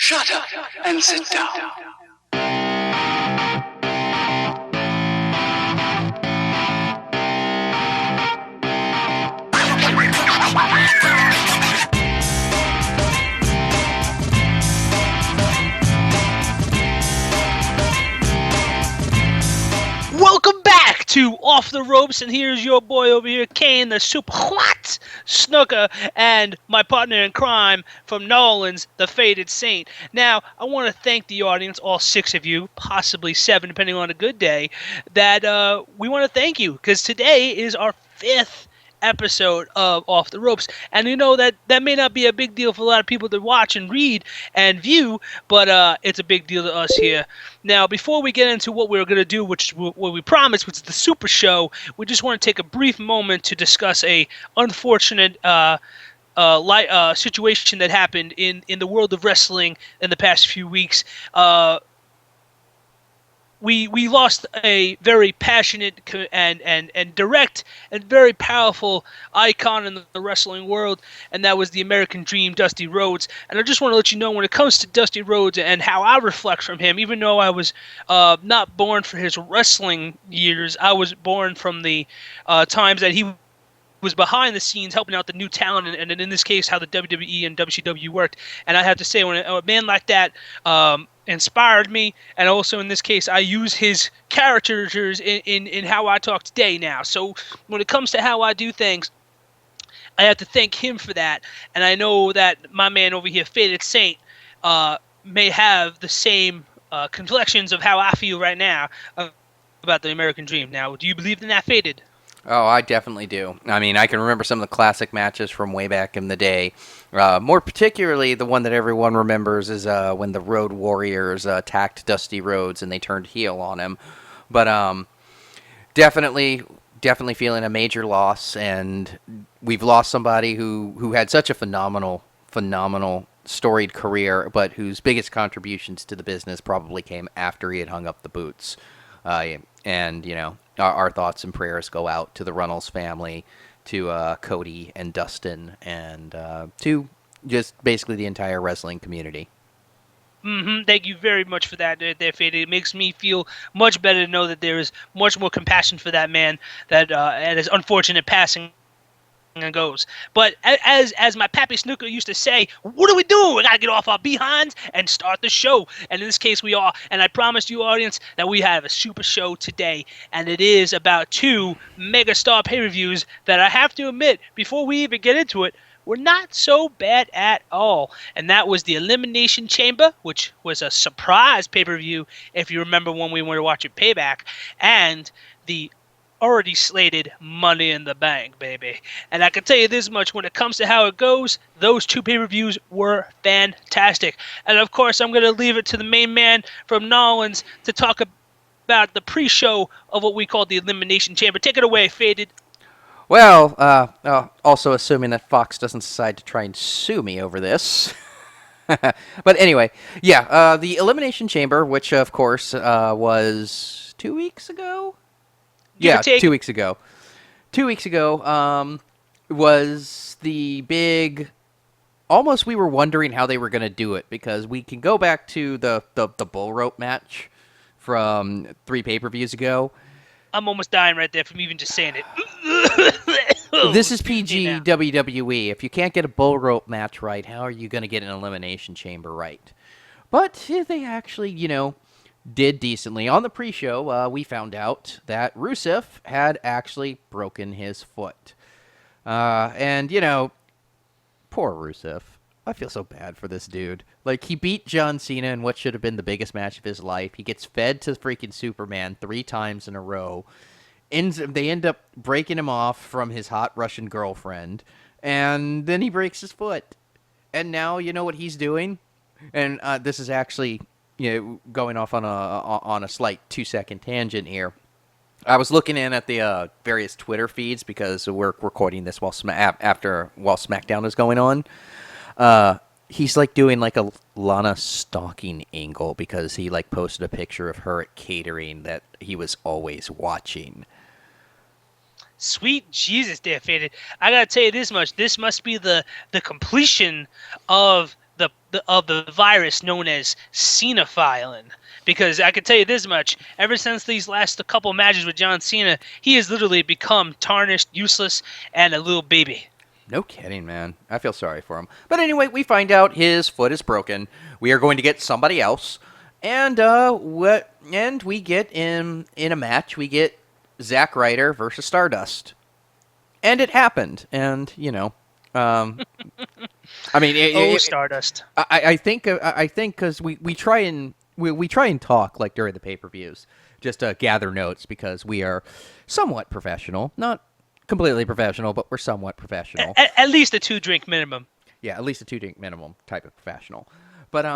Shut up and sit down. Welcome back to Off the Ropes, and here's your boy over here, Kane, the super hot snooker, and my partner in crime from New Orleans, the Faded Saint. Now, I want to thank the audience, all 6 of you, possibly 7, depending on a good day, that we want to thank you, because today is our 5th episode of Off the Ropes, and you know that may not be a big deal for a lot of people to watch and read and view, but it's a big deal to us here. Now, before we get into what we're going to do, which what we promised, which is the Super Show, we just want to take a brief moment to discuss a unfortunate situation that happened in the world of wrestling in the past few weeks. We lost a very passionate and direct and very powerful icon in the wrestling world, and that was the American Dream, Dusty Rhodes. And I just want to let you know, when it comes to Dusty Rhodes and how I reflect from him, even though I was not born for his wrestling years, I was born from the times that he was behind the scenes helping out the new talent, and in this case, how the WWE and WCW worked. And I have to say, when a man like that inspired me, and also in this case, I use his caricatures in how I talk today now. So when it comes to how I do things, I have to thank him for that. And I know that my man over here, Faded Saint, may have the same complexions of how I feel right now about the American Dream. Now, do you believe in that, Faded? Oh, I definitely do. I mean, I can remember some of the classic matches from way back in the day. More particularly, the one that everyone remembers is when the Road Warriors attacked Dusty Rhodes and they turned heel on him. But definitely feeling a major loss, and we've lost somebody who had such a phenomenal storied career, but whose biggest contributions to the business probably came after he had hung up the boots. And, you know, our thoughts and prayers go out to the Runnels family, to Cody and Dustin, and to just basically the entire wrestling community. Thank you very much for that, there, Faded. It makes me feel much better to know that there is much more compassion for that man that and his unfortunate passing goes. But as my pappy Snooker used to say, what are we doing? We gotta get off our behinds and start the show. And in this case, we are. And I promised you, audience, that we have a super show today, and it is about 2 megastar pay-per-views that I have to admit, before we even get into it, were not so bad at all. And that was the Elimination Chamber, which was a surprise pay-per-view, if you remember when we were watching Payback, and the already slated Money in the Bank, baby. And I can tell you this much, when it comes to how it goes, those 2 pay-per-views were fantastic. And of course, I'm going to leave it to the main man from New Orleans to talk about the pre-show of what we call the Elimination Chamber. Take it away, Faded. Well, also assuming that Fox doesn't decide to try and sue me over this. But anyway, yeah, the Elimination Chamber, which of course was 2 weeks ago? Yeah, 2 weeks ago. 2 weeks ago was the big... Almost we were wondering how they were going to do it, because we can go back to the bull rope match from 3 pay-per-views ago. I'm almost dying right there from even just saying it. This is PG WWE. If you can't get a bull rope match right, how are you going to get an Elimination Chamber right? But they actually, you know, did decently. On the pre-show, we found out that Rusev had actually broken his foot. And, you know, poor Rusev. I feel so bad for this dude. Like, he beat John Cena in what should have been the biggest match of his life. He gets fed to freaking Superman 3 times in a row. They end up breaking him off from his hot Russian girlfriend. And then he breaks his foot. And now, you know what he's doing? And this is actually... you know, going off on a slight 2-second tangent here. I was looking in at the various Twitter feeds, because we're recording this while SmackDown is going on. He's like doing like a Lana stalking angle, because he like posted a picture of her at catering that he was always watching. Sweet Jesus, there, Faded. I gotta tell you this much. This must be the completion of the virus known as Cena-filing. Because I can tell you this much: ever since these last couple matches with John Cena, he has literally become tarnished, useless, and a little baby. No kidding, man. I feel sorry for him. But anyway, we find out his foot is broken. We are going to get somebody else, and we get in a match. We get Zack Ryder versus Stardust, and it happened. And I mean, Stardust. I think because we try and we try and talk like during the pay-per-views just to gather notes because we are somewhat professional, not completely professional, but we're somewhat professional. At least a 2-drink minimum. Yeah, at least a 2-drink minimum type of professional. But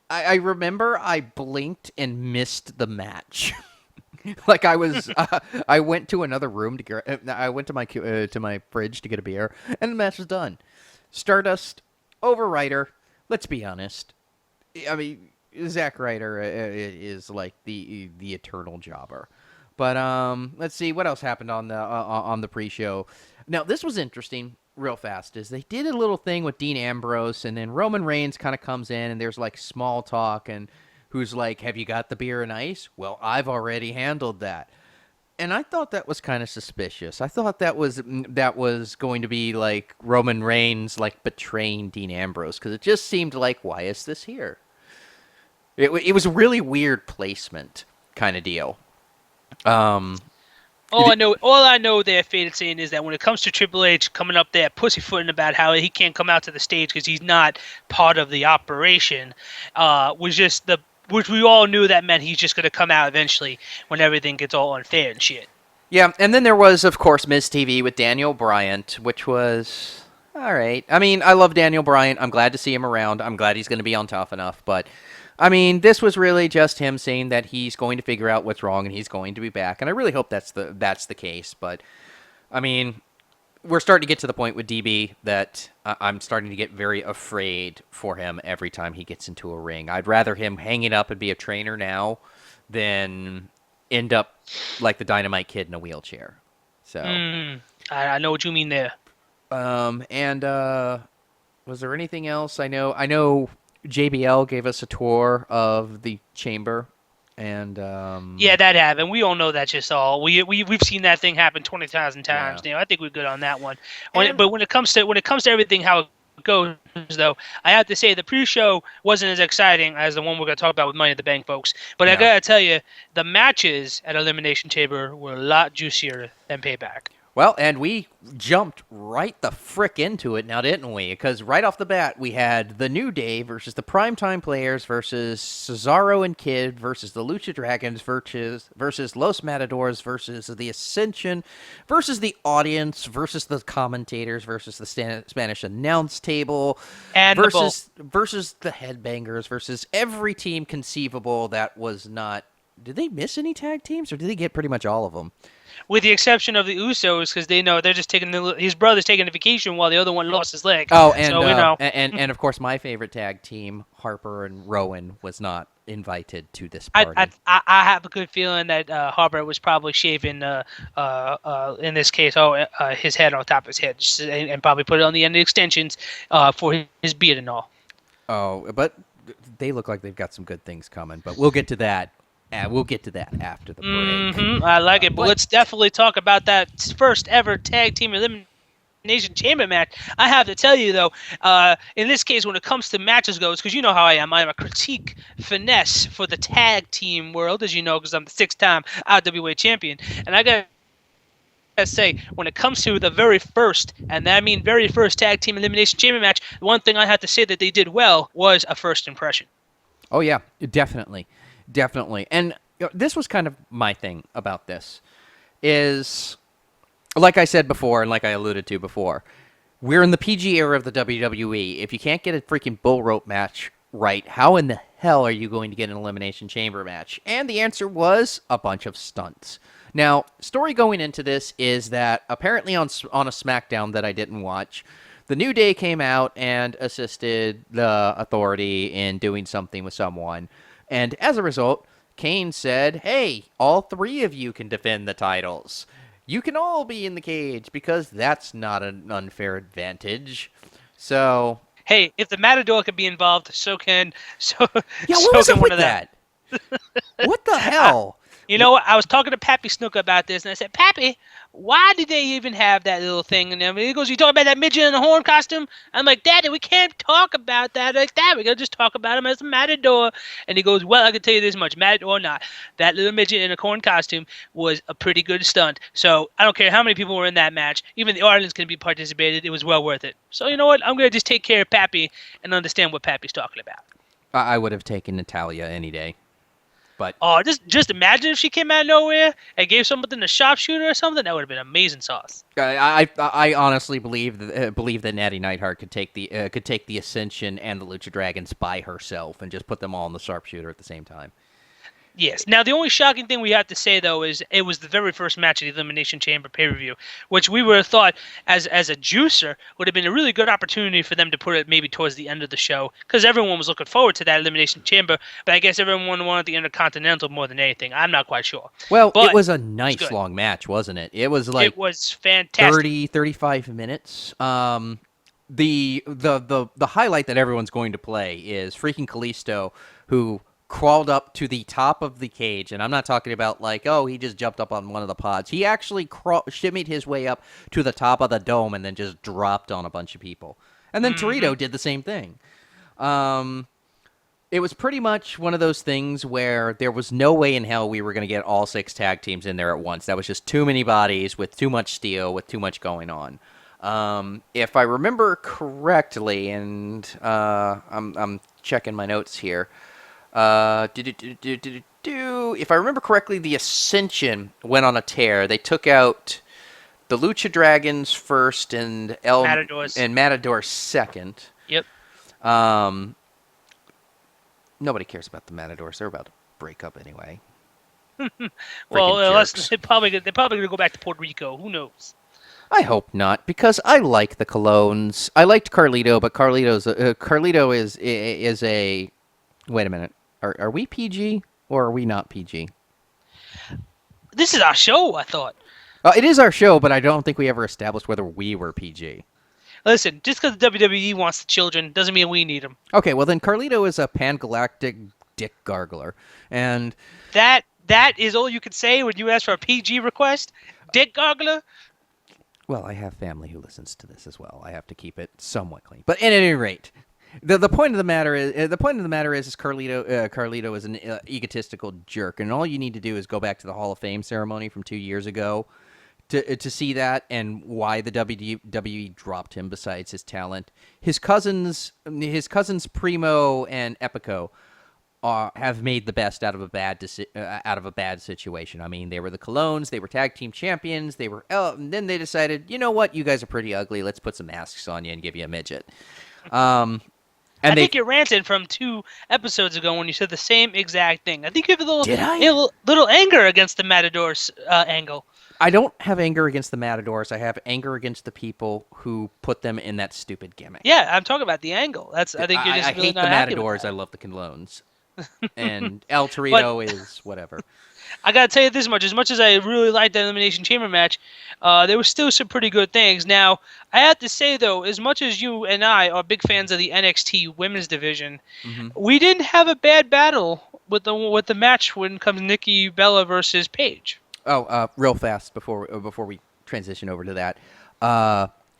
I remember I blinked and missed the match. Like I went to another room I went to my fridge to get a beer, and the match was done. Stardust over Ryder. Let's be honest. I mean, Zack Ryder is like the eternal jobber. But let's see what else happened on the pre-show. Now this was interesting. Real fast is they did a little thing with Dean Ambrose, and then Roman Reigns kind of comes in, and there's like small talk, and who's like, "Have you got the beer and ice?" Well, I've already handled that. And I thought that was kind of suspicious. I thought that was going to be like Roman Reigns like betraying Dean Ambrose, because it just seemed like, why is this here? It was a really weird placement kind of deal. All I know there, Faded saying, is that when it comes to Triple H coming up there pussyfooting about how he can't come out to the stage because he's not part of the operation, which we all knew that meant he's just going to come out eventually when everything gets all unfair and shit. Yeah, and then there was, of course, Miz TV with Daniel Bryant, which was all right. I mean, I love Daniel Bryant. I'm glad to see him around. I'm glad he's going to be on Tough Enough. But, I mean, this was really just him saying that he's going to figure out what's wrong and he's going to be back. And I really hope that's the case. But, I mean, we're starting to get to the point with DB that I'm starting to get very afraid for him every time he gets into a ring. I'd rather him hang it up and be a trainer now than end up like the Dynamite Kid in a wheelchair. So I know what you mean there. And was there anything else? I know JBL gave us a tour of the chamber. And yeah, that happened. We all know that's just all. We've seen that thing happen 20,000 times now. I think we're good on that one. But when it comes to everything, how it goes, though, I have to say the pre-show wasn't as exciting as the one we're going to talk about with Money in the Bank, folks. But I got to tell you, the matches at Elimination Chamber were a lot juicier than Payback. Well, and we jumped right the frick into it now, didn't we? Because right off the bat, we had the New Day versus the Primetime Players versus Cesaro and Kid versus the Lucha Dragons versus Los Matadors versus the Ascension versus the audience versus the commentators versus the Spanish announce table and versus the Headbangers versus every team conceivable that was not... Did they miss any tag teams, or did they get pretty much all of them? With the exception of the Usos, because they know they're just taking his brother's taking a vacation while the other one lost his leg. Oh, and so, and of course, my favorite tag team, Harper and Rowan, was not invited to this party. I have a good feeling that Harper was probably shaving, in this case, his head on top of his head, and probably put it on the end of the extensions for his beard and all. Oh, but they look like they've got some good things coming. But we'll get to that. We'll get to that after the break. I like it, but let's definitely talk about that first ever tag team elimination chamber match. I have to tell you, though, in this case, when it comes to matches goes, because you know how I am a critique finesse for the tag team world, as you know, because I'm the 6-time IWA champion. And I got to say, when it comes to the very first, and I mean very first tag team elimination chamber match, the one thing I have to say that they did well was a first impression. Oh, yeah, definitely. Definitely. And this was kind of my thing about this is, like I said before and like I alluded to before, we're in the PG era of the WWE. If you can't get a freaking bull rope match right, how in the hell are you going to get an Elimination Chamber match? And the answer was a bunch of stunts. Now, story going into this is that apparently on a SmackDown that I didn't watch, the New Day came out and assisted the Authority in doing something with someone. And as a result, Kane said, hey, all three of you can defend the titles. You can all be in the cage because that's not an unfair advantage. So... Hey, if the Matador can be involved, so can Yeah, what so was can up one with of them. that? What the hell? You know what? I was talking to Pappy Snook about this, and I said, Pappy, why did they even have that little thing? And he goes, "You talking about that midget in the horn costume?" I'm like, "Daddy, we can't talk about that like that. We gotta just talk about him as a matador." And he goes, "Well, I can tell you this much, matador or not, that little midget in a corn costume was a pretty good stunt. So I don't care how many people were in that match, even the audience can be participated. It was well worth it. So you know what? I'm gonna just take care of Pappy and understand what Pappy's talking about." I would have taken Natalia any day. But Oh, just imagine if she came out of nowhere and gave something to sharpshooter or something. That would have been amazing sauce. I honestly believe that Natty Neidhart could take the Ascension and the Lucha Dragons by herself and just put them all in the sharpshooter at the same time. Yes. Now, the only shocking thing we have to say, though, is it was the very first match of the Elimination Chamber pay-per-view, which we would have thought, as a juicer, would have been a really good opportunity for them to put it maybe towards the end of the show, because everyone was looking forward to that Elimination Chamber, but I guess everyone wanted the Intercontinental more than anything. I'm not quite sure. Well, but it was a nice long match, wasn't it? It was like it was fantastic. 35 minutes. The highlight that everyone's going to play is freaking Kalisto, who crawled up to the top of the cage, and I'm not talking about like, oh, he just jumped up on one of the pods. He actually shimmied his way up to the top of the dome and then just dropped on a bunch of people. And then Torito did the same thing. It was pretty much one of those things where there was no way in hell we were going to get all 6 tag teams in there at once. That was just too many bodies with too much steel, with too much going on. If I remember correctly, and I'm checking my notes here. If I remember correctly, the Ascension went on a tear. They took out the Lucha Dragons first and Matador second. Yep. Nobody cares about the Matadors. They're about to break up anyway. Well, unless they're probably going to go back to Puerto Rico. Who knows? I hope not, because I like the Colognes. I liked Carlito, but Carlito is a. Wait a minute. Are we PG or are we not PG? This is our show, I thought. It is our show, but I don't think we ever established whether we were PG. Listen, just because the WWE wants the children doesn't mean we need them. Okay, well then Carlito is a pan-galactic dick gargler, and that is all you could say when you ask for a PG request, dick gargler. Well, I have family who listens to this as well. I have to keep it somewhat clean. But at any rate, the point of the matter is Carlito is an egotistical jerk, and all you need to do is go back to the Hall of Fame ceremony from 2 years ago to see that and why the WWE dropped him. Besides his talent, his cousins Primo and Epico have made the best out of a bad situation. I mean, they were the Colognes, they were tag team champions, and then they decided, you know what, you guys are pretty ugly. Let's put some masks on you and give you a midget. I think you're ranting from 2 episodes ago when you said the same exact thing. I think you have a little anger against the Matadors angle. I don't have anger against the Matadors. I have anger against the people who put them in that stupid gimmick. Yeah, I'm talking about the angle. I think you're just I really hate not the happy Matadors. with that. I love the Colognes. And El Torito is whatever. I gotta tell you this much: as much as I really liked the Elimination Chamber match, there were still some pretty good things. Now, I have to say though, as much as you and I are big fans of the NXT Women's Division, we didn't have a bad battle with the match when it comes Nikki Bella versus Paige. Oh, real fast before we transition over to that,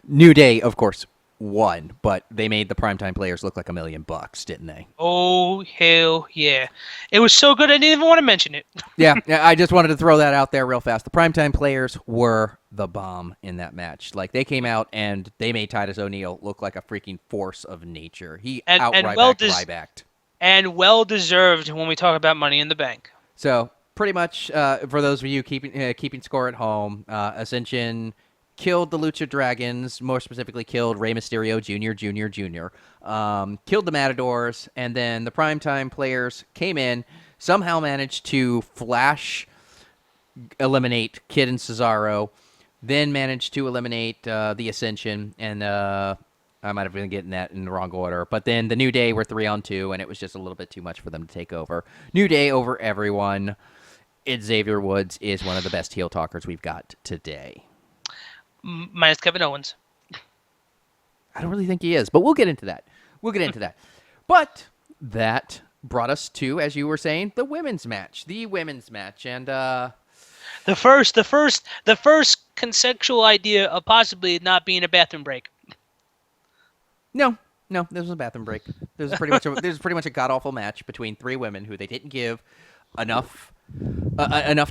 New Day, of course, won, but they made the primetime players look like $1 million, didn't they? Oh, hell yeah. It was so good I didn't even want to mention it. Yeah, I just wanted to throw that out there real fast. The primetime players were the bomb in that match. Like, they came out and they made Titus O'Neil look like a freaking force of nature. He Rybacked. And well-deserved when we talk about Money in the Bank. So, pretty much, for those of you keeping score at home, Ascension killed the Lucha Dragons, more specifically killed Rey Mysterio Jr., killed the Matadors, and then the primetime players came in, somehow managed to eliminate Kid and Cesaro, then managed to eliminate the Ascension, and I might have been getting that in the wrong order, but then the New Day were 3-on-2, and it was just a little bit too much for them to take over. New Day over everyone. Xavier Woods is one of the best heel talkers we've got today. Minus Kevin Owens. I don't really think he is, but we'll get into that. We'll get into that. But that brought us to, as you were saying, the women's match. And The first consensual idea of possibly not being a bathroom break. no, this was a bathroom break. This was pretty much a god awful match between three women who they didn't give enough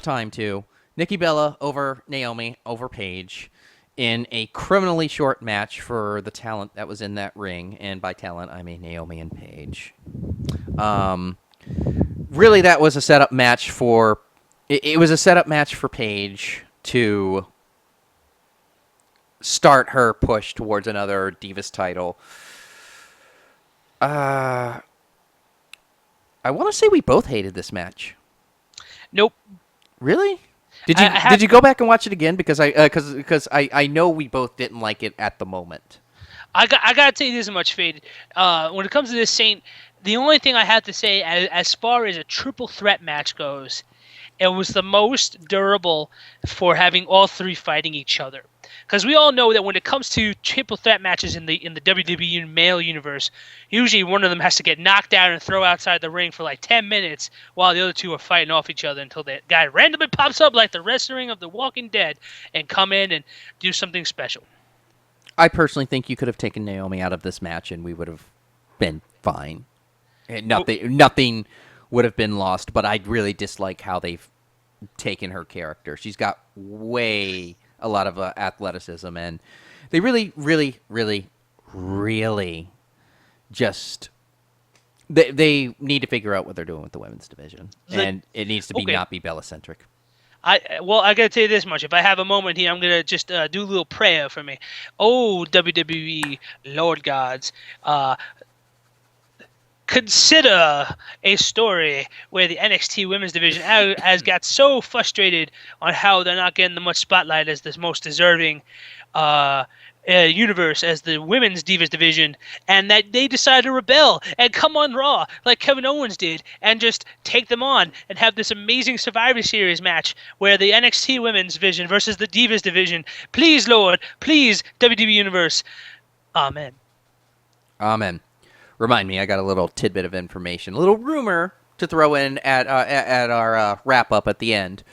time to. Nikki Bella over Naomi over Paige in a criminally short match for the talent that was in that ring, and by talent I mean Naomi and Paige. Really, that was a setup match for. It was a setup match for Paige to start her push towards another Divas title. I want to say we both hated this match. Nope. Really? Did you go back and watch it again? Because I know we both didn't like it at the moment. I gotta tell you this much, Fade. When it comes to this Saint, the only thing I have to say as far as a triple threat match goes, it was the most durable for having all three fighting each other. Because we all know that when it comes to triple threat matches in the WWE male universe, usually one of them has to get knocked out and throw outside the ring for like 10 minutes while the other two are fighting off each other until that guy randomly pops up like the wrestling of the Walking Dead and come in and do something special. I personally think you could have taken Naomi out of this match and we would have been fine. And nothing would have been lost, but I really dislike how they've taken her character. She's got a lot of athleticism, and they really just they need to figure out what they're doing with the women's division, and it needs to be not be Bella-centric. I gotta tell you this much. If I have a moment here, I'm gonna just do a little prayer for me. Oh, WWE, Lord gods, consider a story where the NXT women's division has got so frustrated on how they're not getting the much spotlight as the most deserving universe as the women's Divas division, and that they decided to rebel and come on Raw like Kevin Owens did and just take them on and have this amazing Survivor Series match where the NXT women's division versus the Divas division. Please, Lord, please, WWE Universe. Amen. Amen. Remind me, I got a little tidbit of information, a little rumor to throw in at our wrap-up at the end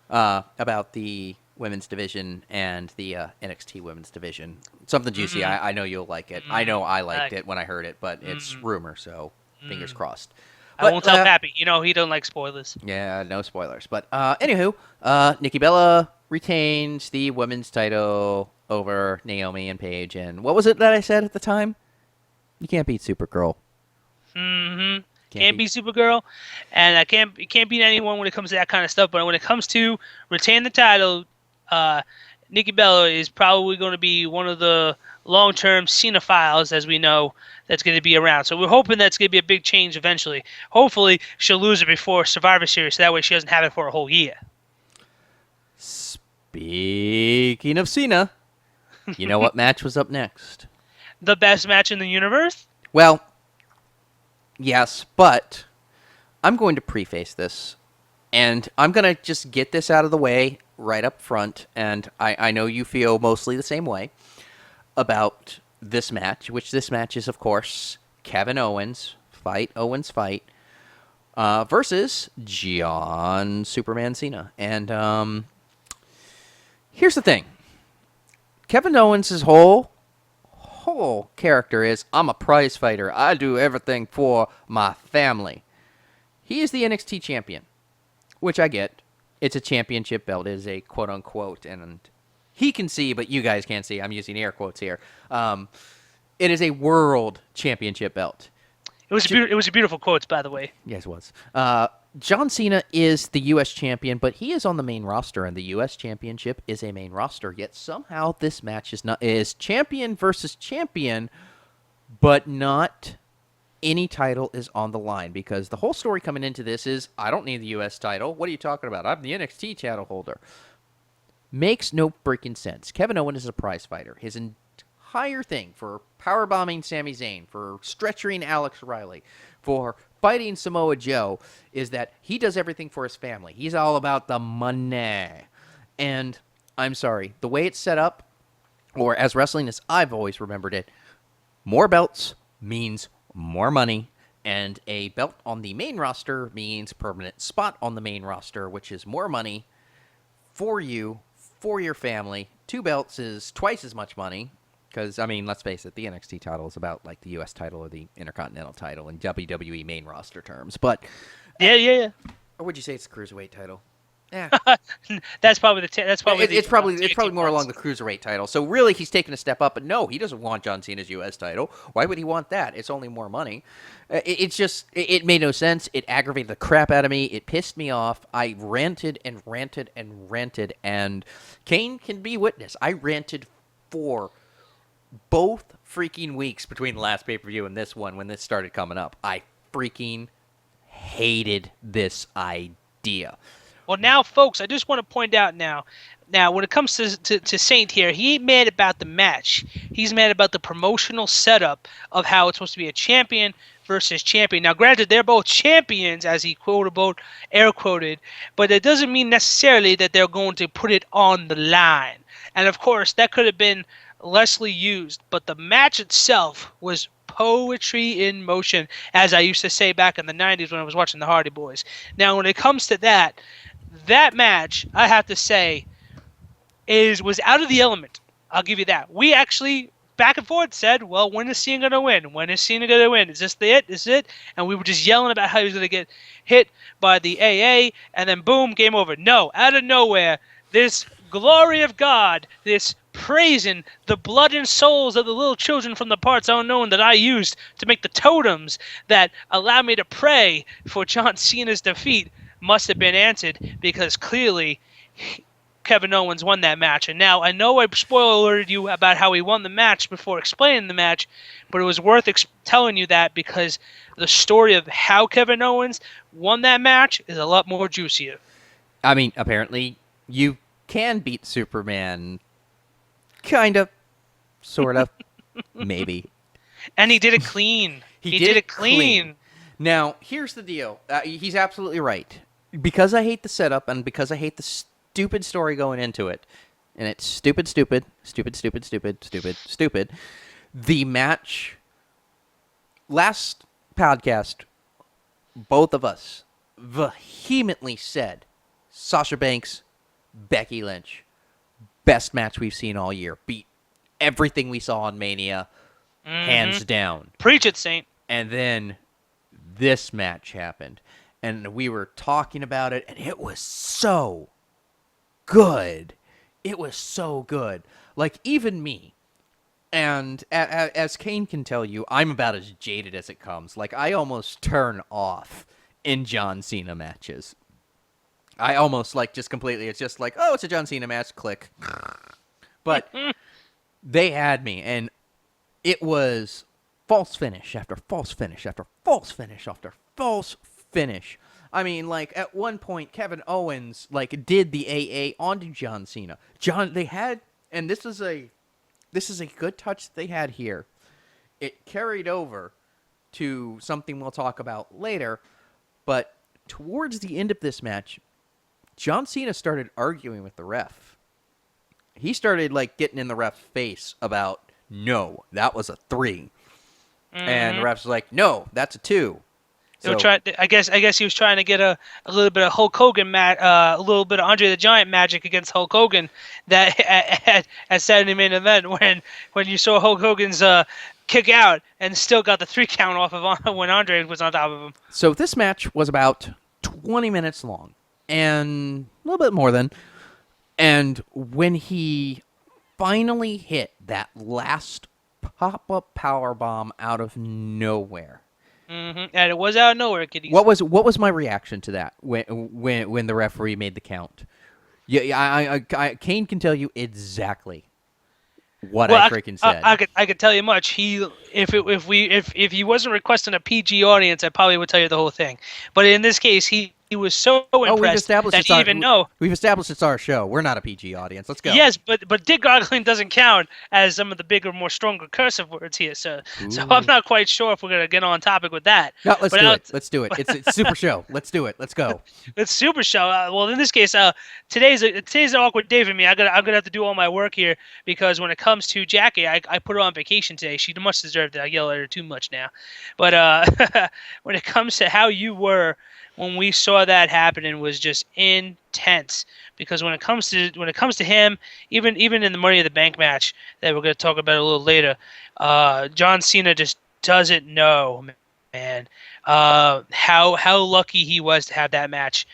about the women's division and the NXT women's division. Something juicy. I know you'll like it. I know I liked it when I heard it, but it's rumor, so fingers crossed. But, I won't tell Pappy. You know he don't like spoilers. Yeah, no spoilers. But anywho, Nikki Bella retains the women's title over Naomi and Paige. And what was it that I said at the time? You can't beat Supergirl. Can't beat Supergirl, and you can't beat anyone when it comes to that kind of stuff. But when it comes to retain the title, Nikki Bella is probably going to be one of the long-term Cena-files, as we know, that's going to be around. So we're hoping that's going to be a big change eventually. Hopefully, she'll lose it before Survivor Series, so that way she doesn't have it for a whole year. Speaking of Cena, you know what match was up next? The best match in the universe? Well, yes, but I'm going to preface this, and I'm going to just get this out of the way right up front, and I know you feel mostly the same way about this match, which this match is, of course, Kevin Owens fight, versus John Superman Cena. And here's the thing. Kevin Owens' whole character is, I'm a prize fighter. I do everything for my family. He is the NXT champion, which I get. It's a championship belt. It is a quote-unquote, and he can see, but you guys can't see. I'm using air quotes here. It is a world championship belt. It was a beautiful quote, by the way. Yes, it was. John Cena is the U.S. champion, but he is on the main roster, and the U.S. championship is a main roster. Yet somehow this match is champion versus champion, but not any title is on the line, because the whole story coming into this is, I don't need the U.S. title. What are you talking about? I'm the NXT title holder. Makes no freaking sense. Kevin Owens is a prize fighter. His entire thing for powerbombing Sami Zayn, for stretching Alex Riley, for fighting Samoa Joe, is that he does everything for his family. He's all about the money. And I'm sorry, the way it's set up, or as wrestling as I've always remembered it, more belts, means more money, and a belt on the main roster means permanent spot on the main roster, which is more money for you, for your family. 2 belts is twice as much money. Because, I mean, let's face it, the NXT title is about like the U.S. title or the Intercontinental title in WWE main roster terms. But Yeah. or would you say it's the cruiserweight title? Yeah, That's probably the it's probably more along the cruiserweight title. So really, he's taking a step up. But no, he doesn't want John Cena's U.S. title. Why would he want that? It's only more money. It's just it made no sense. It aggravated the crap out of me. It pissed me off. I ranted and ranted and ranted. And Kane can be witness. I ranted for both freaking weeks between the last pay-per-view and this one when this started coming up. I freaking hated this idea. Well, now, folks, I just want to point out now, when it comes to Saint here, he ain't mad about the match. He's mad about the promotional setup of how it's supposed to be a champion versus champion. Now, granted, they're both champions, as he air quoted, but it doesn't mean necessarily that they're going to put it on the line. And, of course, that could have been Leslie used, but the match itself was poetry in motion, as I used to say back in the 90s when I was watching the Hardy Boys. Now, when it comes to that match, I have to say, was out of the element. I'll give you that. We actually, back and forth, said, well, when is Cena going to win? When is Cena going to win? Is this it? Is it? And we were just yelling about how he was going to get hit by the AA, and then boom, game over. No, out of nowhere, this glory of God, this praising the blood and souls of the little children from the parts unknown that I used to make the totems that allow me to pray for John Cena's defeat must have been answered, because clearly Kevin Owens won that match. And now I know I spoiler alerted you about how he won the match before explaining the match, but it was worth telling you that because the story of how Kevin Owens won that match is a lot more juicier. I mean, apparently you can beat Superman. Kind of. Sort of. Maybe. And he did it clean. He did it clean. Now, here's the deal. He's absolutely right. Because I hate the setup and because I hate the stupid story going into it, and it's stupid. The match, last podcast, both of us vehemently said Sasha Banks, Becky Lynch, best match we've seen all year. Beat everything we saw on Mania, hands down. Preach it, Saint. And then this match happened, and we were talking about it, and it was so good. It was so good. Like, even me, and as Kane can tell you, I'm about as jaded as it comes. Like, I almost turn off in John Cena matches. I almost, like, just completely, it's just like, oh, it's a John Cena match, click. But they had me, and it was false finish after false finish after false finish after false finish. I mean, like, at one point, Kevin Owens, like, did the AA onto John Cena. They had, and this is a good touch that they had here. It carried over to something we'll talk about later, but towards the end of this match, John Cena started arguing with the ref. He started, like, getting in the ref's face about, no, that was a 3. And the ref's like, no, that's a 2. So, I guess he was trying to get a little bit of Hulk Hogan a little bit of Andre the Giant magic against Hulk Hogan that at Saturday Main Event when you saw Hulk Hogan's kick out and still got the 3 count off of when Andre was on top of him. So this match was about 20 minutes long and a little bit more than. And when he finally hit that last pop-up powerbomb out of nowhere. And it was out of nowhere, kiddies. What was my reaction to that when the referee made the count? Yeah, Kane can tell you exactly what I freaking said. I could tell you much. If he wasn't requesting a PG audience, I probably would tell you the whole thing. But in this case, he was so Oh, impressed that he even know. we've established it's our show. We're not a PG audience. Let's go. Yes, but dick gargling doesn't count as some of the bigger, more stronger cursive words here. So I'm not quite sure if we're gonna get on topic with that. No, let's do it. Let's do it. It's super show. Let's do it. Let's go. It's super show. Well, in this case, today's an awkward day for me. I'm gonna have to do all my work here because when it comes to Jackie, I put her on vacation today. She must deserve that. I yell at her too much now. But when it comes to how you were when we saw that happening was just intense. Because when it comes to him, even in the Money in the Bank match that we're gonna talk about a little later, John Cena just doesn't know, man, how lucky he was to have that match.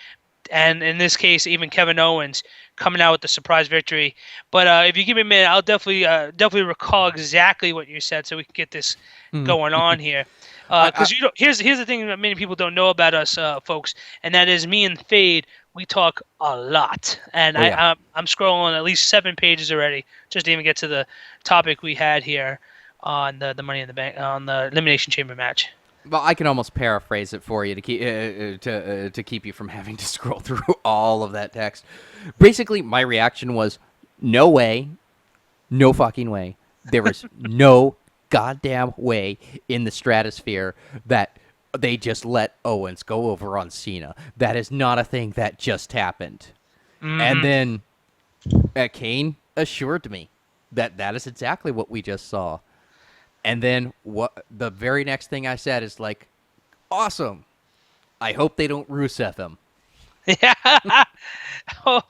And in this case, even Kevin Owens coming out with the surprise victory. But if you give me a minute, I'll definitely recall exactly what you said so we can get this going on here. Because here's the thing that many people don't know about us, folks, and that is me and Fade. We talk a lot, and I'm scrolling at least 7 pages already just to even get to the topic we had here on the Money in the Bank on the Elimination Chamber match. Well, I can almost paraphrase it for you to keep you from having to scroll through all of that text. Basically, my reaction was, no way, no fucking way. There was no goddamn way in the stratosphere that they just let Owens go over on Cena. That is not a thing that just happened. Mm-hmm. And then Kane assured me that is exactly what we just saw. And then what? The very next thing I said is like, awesome. I hope they don't Rusev him. Yeah. But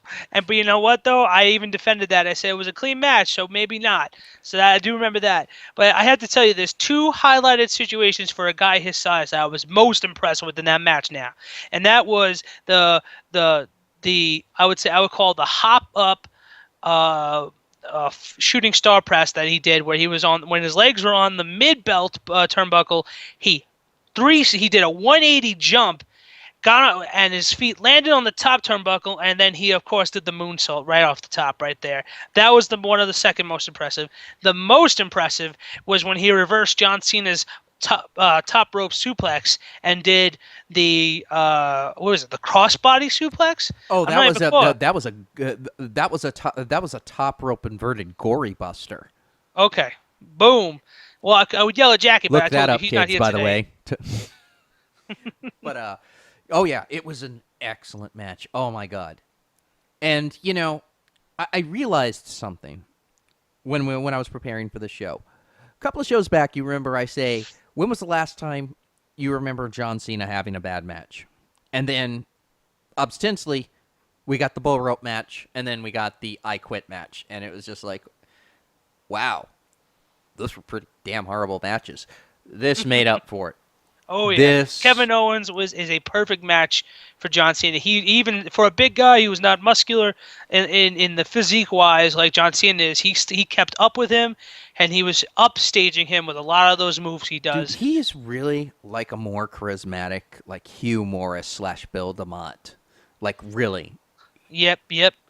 you know what though? I even defended that. I said it was a clean match, so maybe not. So I do remember that. But I have to tell you, there's 2 highlighted situations for a guy his size that I was most impressed with in that match now, and that was the I would call the hop up. Shooting star press that he did, where he was on when his legs were on the mid belt turnbuckle. He did a 180 jump, got and his feet landed on the top turnbuckle, and then he of course did the moonsault right off the top right there. That was one of the second most impressive. The most impressive was when he reversed John Cena's top rope suplex and did the what was it, the crossbody suplex? Oh, that was a top rope inverted gory buster. Okay, boom. Well, I would yell at Jackie, but Look that up, he's kids, not here by today. the way. But oh yeah, it was an excellent match. Oh my god. And you know, I realized something when I was preparing for the show. A couple of shows back, you remember I say, when was the last time you remember John Cena having a bad match? And then, ostensibly, we got the bull rope match, and then we got the I Quit match. And it was just like, wow, those were pretty damn horrible matches. This made up for it. Oh yeah, Kevin Owens is a perfect match for John Cena. He even for a big guy, he was not muscular in the physique wise like John Cena is. He kept up with him, and he was upstaging him with a lot of those moves he does. Dude, he is really like a more charismatic, like Hugh Morris / Bill DeMott, like really. Yep,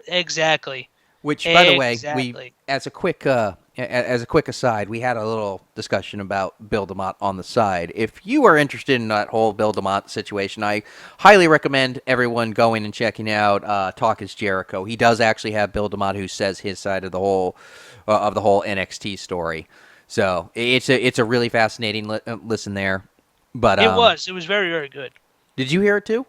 exactly. Which, by the way, we as a quick aside, we had a little discussion about Bill DeMott on the side. If you are interested in that whole Bill DeMott situation, I highly recommend everyone going and checking out Talk Is Jericho. He does actually have Bill DeMott who says his side of the whole NXT story. So it's a really fascinating listen there. But it was very, very good. Did you hear it too?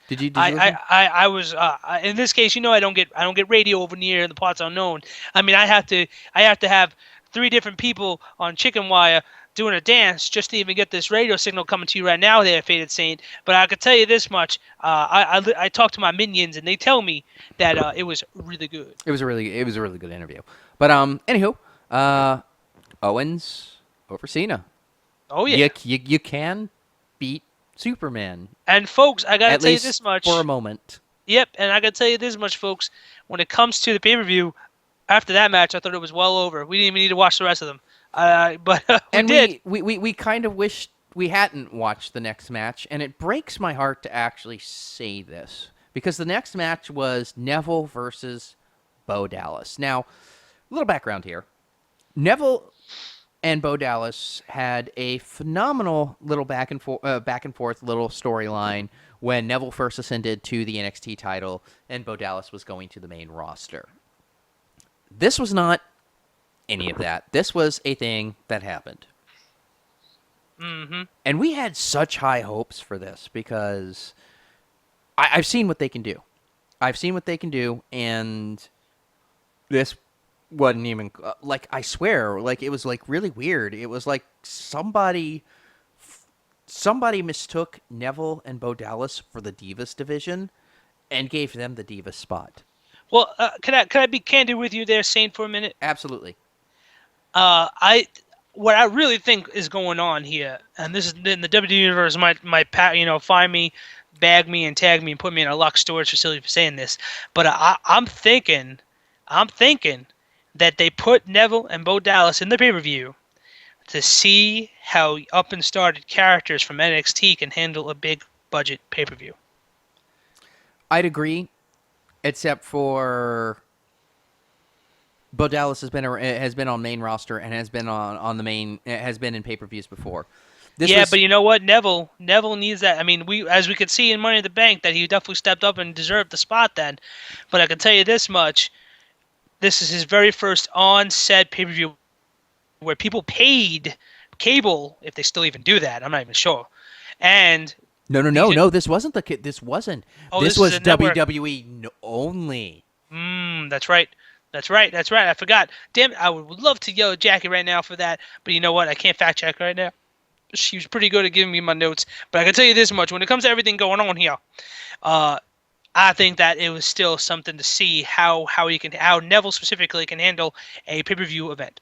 Did you I was in this case, you know, I don't get radio over near the parts unknown. I mean, I have to have 3 different people on chicken wire doing a dance just to even get this radio signal coming to you right now there, Faded Saint. But I could tell you this much: I talked to my minions, and they tell me that it was really good. It was a really good interview. But anywho, Owens over Cena. Oh yeah, you can beat Superman. And folks, I gotta tell you this much for a moment. Yep, and I gotta tell you this much, folks. When it comes to the pay-per-view, after that match, I thought it was well over. We didn't even need to watch the rest of them. But we did. We kind of wished we hadn't watched the next match, and it breaks my heart to actually say this because the next match was Neville versus Bo Dallas. Now, a little background here. Neville and Bo Dallas had a phenomenal little back and forth little storyline when Neville first ascended to the NXT title and Bo Dallas was going to the main roster. This was not any of that. This was a thing that happened. Mm-hmm. And we had such high hopes for this because I've seen what they can do. I've seen what they can do, and this wasn't even like, I swear, like, it was like really weird. It was like somebody mistook Neville and Bo Dallas for the Divas division and gave them the Divas spot. Well, can I be candid with you there, Saint, for a minute? Absolutely. What I really think is going on here, and this is in the WWE universe, might find me, bag me, and tag me, and put me in a locked storage facility for saying this. But I'm thinking that they put Neville and Bo Dallas in the pay-per-view to see how up and started characters from NXT can handle a big budget pay-per-view. I'd agree, except for Bo Dallas has been on main roster and has been has been in pay-per-views before. But you know what? Neville needs that. I mean, we could see in Money in the Bank that he definitely stepped up and deserved the spot then. But I can tell you this much: this is his very first on-set pay-per-view where people paid cable, if they still even do that. I'm not even sure. And no. This wasn't This wasn't. Oh, this was was WWE only. That's right. I forgot. Damn it, I would love to yell at Jackie right now for that, but you know what? I can't fact check right now. She was pretty good at giving me my notes, but I can tell you this much: when it comes to everything going on here, I think that it was still something to see how Neville specifically can handle a pay-per-view event.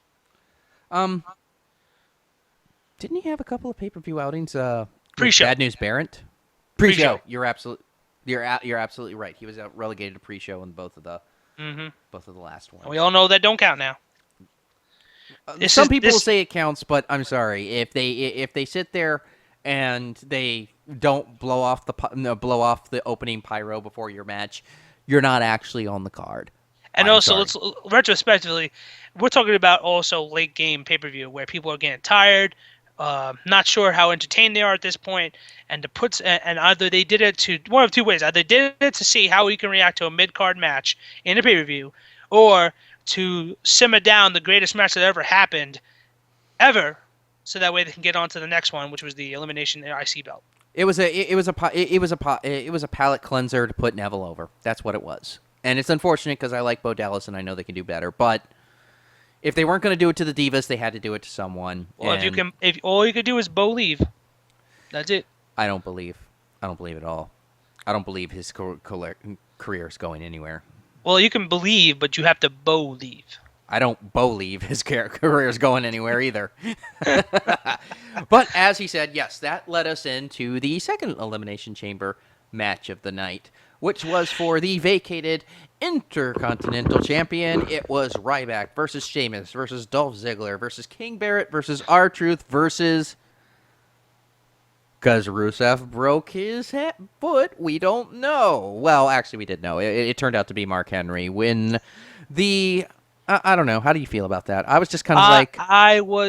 Didn't he have a couple of pay-per-view outings? Pre-show. Bad News Barrett. Pre-show. You're absolutely right. He was relegated to pre-show in both of the last ones. We all know that don't count now. Some people will say it counts, but I'm sorry if they sit there and they don't blow off the opening pyro before your match, you're not actually on the card. And let's retrospectively, we're talking about also late game pay-per-view where people are getting tired, not sure how entertained they are at this point, and either they did it to one of two ways: either they did it to see how we can react to a mid-card match in a pay-per-view, or to simmer down the greatest match that ever happened, so that way they can get on to the next one, which was the Elimination IC belt. It was a palate cleanser to put Neville over. That's what it was, and it's unfortunate because I like Bo Dallas and I know they can do better. But if they weren't going to do it to the Divas, they had to do it to someone. Well, if all you could do is Bo leave, that's it. I don't believe at all. I don't believe his career is going anywhere. Well, you can believe, but you have to believe. I don't believe his career is going anywhere either. But as he said, yes, that led us into the second Elimination Chamber match of the night, which was for the vacated Intercontinental Champion. It was Ryback versus Sheamus versus Dolph Ziggler versus King Barrett versus R-Truth versus... Because Rusev broke his foot, we don't know. Well, actually, we did know. It turned out to be Mark Henry. When the... I don't know. How do you feel about that? I was just kind of like...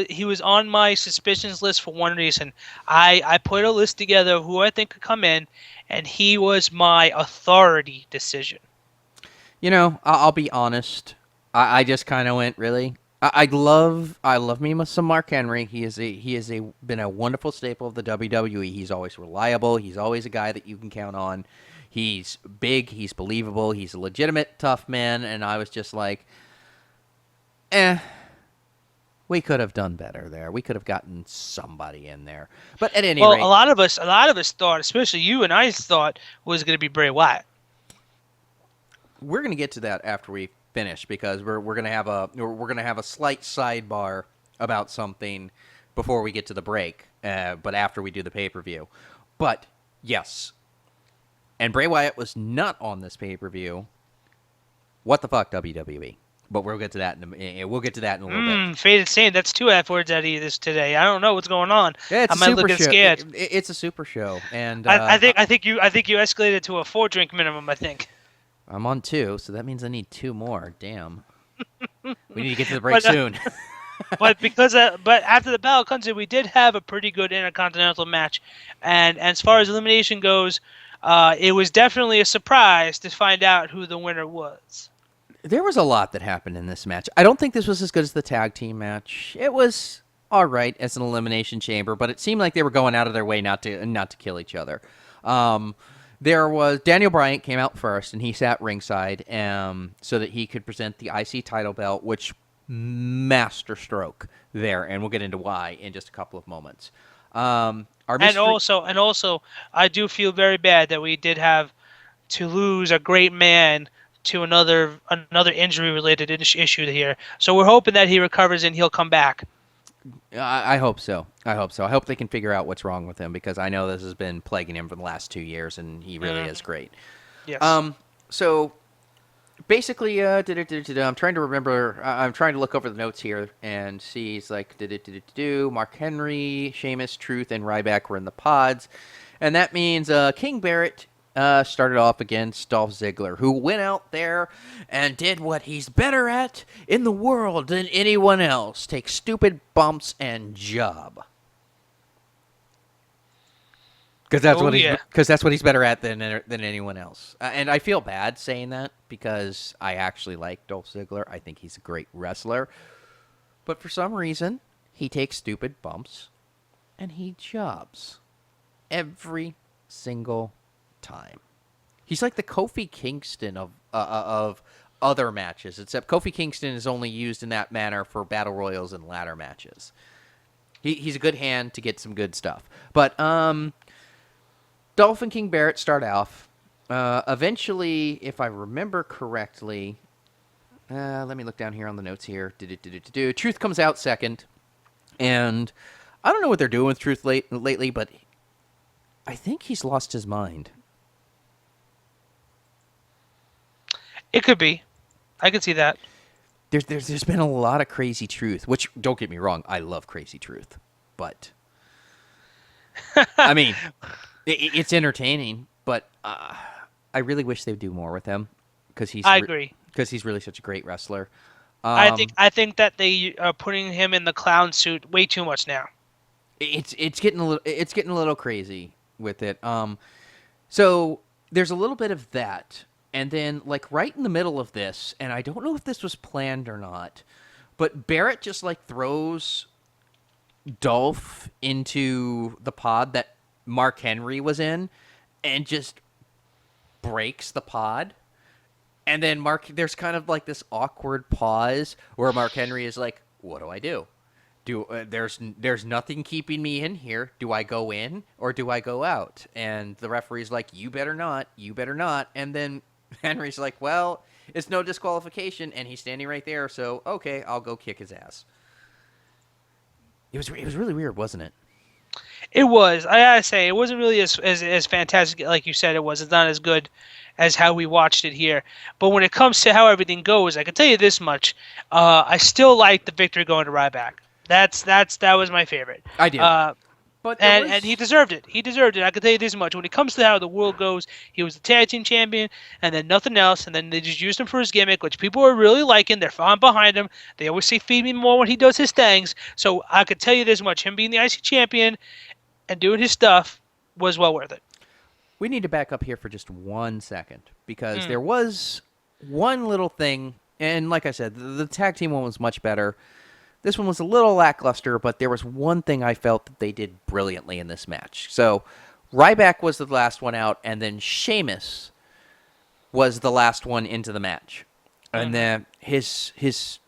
He was on my suspicions list for one reason. I put a list together of who I think could come in, and he was my authority decision. You know, I'll be honest. I just kind of went, really? I love me some Mark Henry. He is been a wonderful staple of the WWE. He's always reliable. He's always a guy that you can count on. He's big. He's believable. He's a legitimate tough man. And I was just like, we could have done better there. We could have gotten somebody in there. But at any rate, a lot of us thought, especially you and I thought, was going to be Bray Wyatt. We're going to get to that after we finish because we're going to have a slight sidebar about something before we get to the break, but after we do the pay-per-view. But yes, and Bray Wyatt was not on this pay-per-view. What the fuck, WWE? But we'll get to that in a little bit. Faded Saint, that's two F words out of you this today. I don't know what's going on. Yeah, I might look scared. It's a super show, and I think you escalated to a 4-drink minimum. I think. I'm on 2, so that means I need 2 more. Damn. We need to get to the break soon. but after the battle comes in, we did have a pretty good Intercontinental match, and as far as elimination goes, it was definitely a surprise to find out who the winner was. There was a lot that happened in this match. I don't think this was as good as the tag team match. It was all right as an elimination chamber, but it seemed like they were going out of their way not to kill each other. There was Daniel Bryant came out first, and he sat ringside so that he could present the IC title belt, which master stroke there, and we'll get into why in just a couple of moments. And also, I do feel very bad that we did have to lose a great man to another injury related issue here. So we're hoping that he recovers and he'll come back. I hope so. I hope so. I hope they can figure out what's wrong with him because I know this has been plaguing him for the last 2 years, and he really is great. Yes. So basically, I'm trying to remember. I'm trying to look over the notes here and see. He's like, Mark Henry, Sheamus, Truth, and Ryback were in the pods, and that means King Barrett started off against Dolph Ziggler, who went out there and did what he's better at in the world than anyone else: take stupid bumps and job. Because that's what he's better at than anyone else. And I feel bad saying that because I actually like Dolph Ziggler. I think he's a great wrestler. But for some reason, he takes stupid bumps and he jobs every single time. He's like the Kofi Kingston of other matches, except Kofi Kingston is only used in that manner for battle royals and ladder matches. He's a good hand to get some good stuff. But Dolph and King Barrett start off. Eventually, if I remember correctly, let me look down here on the notes here. Truth comes out second, and I don't know what they're doing with Truth lately, but I think he's lost his mind. It could be. I could see that. There's been a lot of crazy Truth, which, don't get me wrong, I love crazy Truth, but I mean, it's entertaining, but I really wish they'd do more with him because I agree. Because he's really such a great wrestler. I think that they are putting him in the clown suit way too much now. It's getting a little crazy with it. So there's a little bit of that. And then, like, right in the middle of this, and I don't know if this was planned or not, but Barrett just, like, throws Dolph into the pod that Mark Henry was in and just breaks the pod. And then there's kind of, like, this awkward pause where Mark Henry is like, what do I do? There's nothing keeping me in here. Do I go in or do I go out? And the referee's like, you better not. And then Henry's like, well, it's no disqualification, and he's standing right there, so okay, I'll go kick his ass. It was really weird, wasn't it? It was. I gotta say, it wasn't really as fantastic like you said it was. It's not as good as how we watched it here. But when it comes to how everything goes, I can tell you this much: I still like the victory going to Ryback. That was my favorite. I do. And he deserved it. He deserved it. I can tell you this much. When it comes to how the world goes, he was the tag team champion, and then nothing else, and then they just used him for his gimmick, which people are really liking. They're fine behind him. They always say, feed me more when he does his things. So I could tell you this much. Him being the IC champion and doing his stuff was well worth it. We need to back up here for just 1 second, because there was one little thing, and like I said, the tag team one was much better. This one was a little lackluster, but there was one thing I felt that they did brilliantly in this match. So Ryback was the last one out, and then Sheamus was the last one into the match. And then his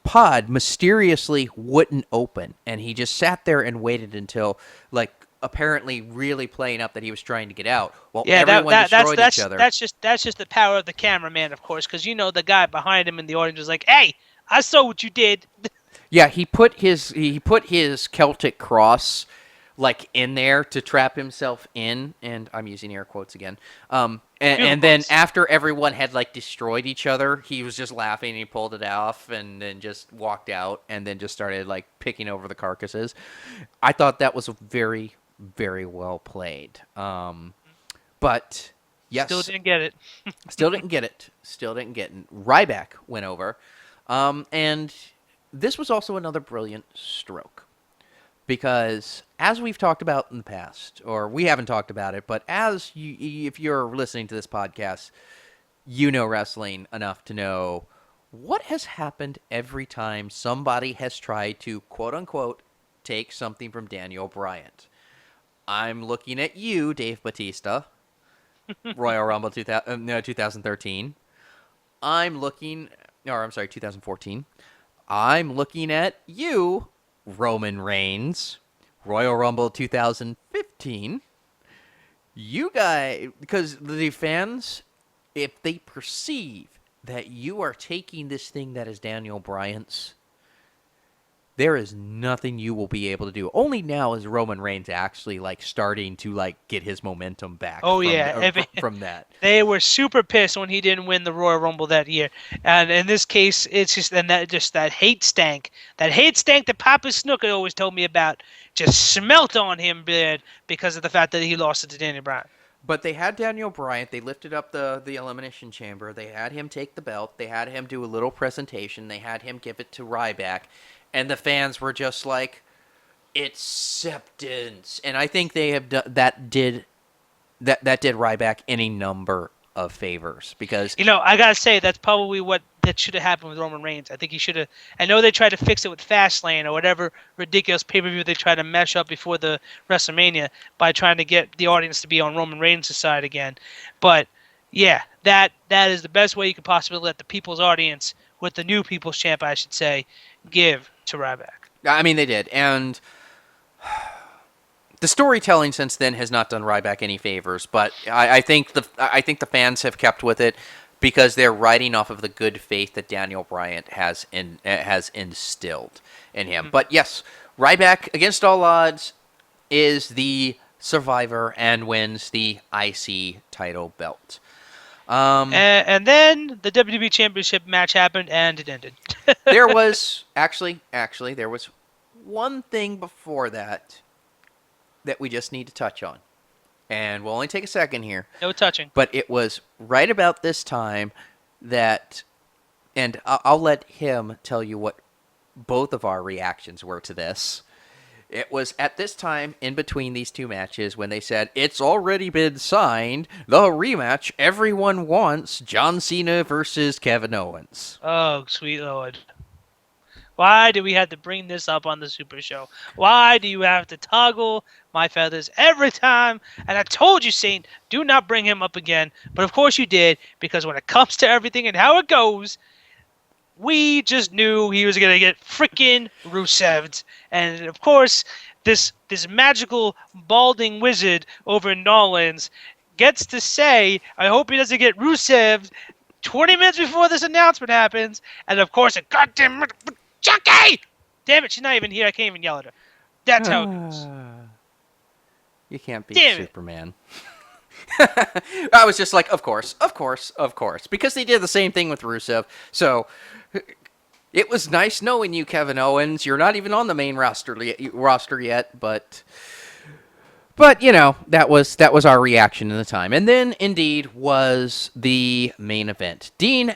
pod mysteriously wouldn't open, and he just sat there and waited until, like, apparently really playing up that he was trying to get out. Well, everyone destroyed each other. That's just the power of the cameraman, of course, because the guy behind him in the audience was like, "Hey, I saw what you did." Yeah, he put his Celtic cross, like, in there to trap himself in, and I'm using air quotes again. And then after everyone had, like, destroyed each other, he was just laughing and he pulled it off and then just walked out and then just started, like, picking over the carcasses. I thought that was very, very well played. But yes, Still didn't get it. Still didn't get it. Ryback went over, and this was also another brilliant stroke. Because as we've talked about in the past, or we haven't talked about it, but as you, if you're listening to this podcast, you know wrestling enough to know what has happened every time somebody has tried to, quote unquote, take something from Daniel Bryan. I'm looking at you, Dave Bautista, Royal Rumble 2013. I'm looking, or I'm sorry, 2014. I'm looking at you, Roman Reigns, Royal Rumble 2015. You guys, because the fans, if they perceive that you are taking this thing that is Daniel Bryan's, there is nothing you will be able to do. Only now is Roman Reigns actually like starting to like get his momentum back Oh from yeah, from that. they were super pissed when he didn't win the Royal Rumble that year. And in this case, it's that hate stank, that Papa Snooker always told me about, just smelt on him bad because of the fact that he lost it to Daniel Bryan. But they had Daniel Bryan. They lifted up the Elimination Chamber. They had him take the belt. They had him do a little presentation. They had him give it to Ryback. And the fans were just like, acceptance. And I think they have that did Ryback any number of favors because I gotta say that's probably what that should have happened with Roman Reigns. I think he should have. I know they tried to fix it with Fastlane or whatever ridiculous pay-per-view they tried to mesh up before the WrestleMania by trying to get the audience to be on Roman Reigns' side again. But yeah, that is the best way you could possibly let the people's audience, with the new people's champ, I should say, give to Ryback. I mean, they did, and the storytelling since then has not done Ryback any favors. But I think the fans have kept with it because they're riding off of the good faith that Daniel Bryan has instilled in him. Mm-hmm. But yes, Ryback, against all odds, is the survivor and wins the IC title belt. And then the WWE Championship match happened, and it ended. There was actually there was one thing before that we just need to touch on, and we'll only take a second here. No touching. But it was right about this time that, and I'll let him tell you what both of our reactions were to this. It was at this time, in between these two matches, when they said, it's already been signed, the rematch everyone wants, John Cena versus Kevin Owens. Oh, sweet Lord. Why do we have to bring this up on the Super Show? Why do you have to toggle my feathers every time? And I told you, Saint, do not bring him up again. But of course you did, because when it comes to everything and how it goes, we just knew he was going to get freaking Rusev'd. And, of course, this magical balding wizard over in Nolans gets to say, I hope he doesn't get Rusev'd 20 minutes before this announcement happens. And, of course, a goddamn Chucky! Damn it, she's not even here. I can't even yell at her. That's how it goes. You can't beat Damn it. Superman. I was just like, of course. Because they did the same thing with Rusev. So it was nice knowing you, Kevin Owens. You're not even on the main roster yet, but that was our reaction in the time. And then indeed was the main event. Dean,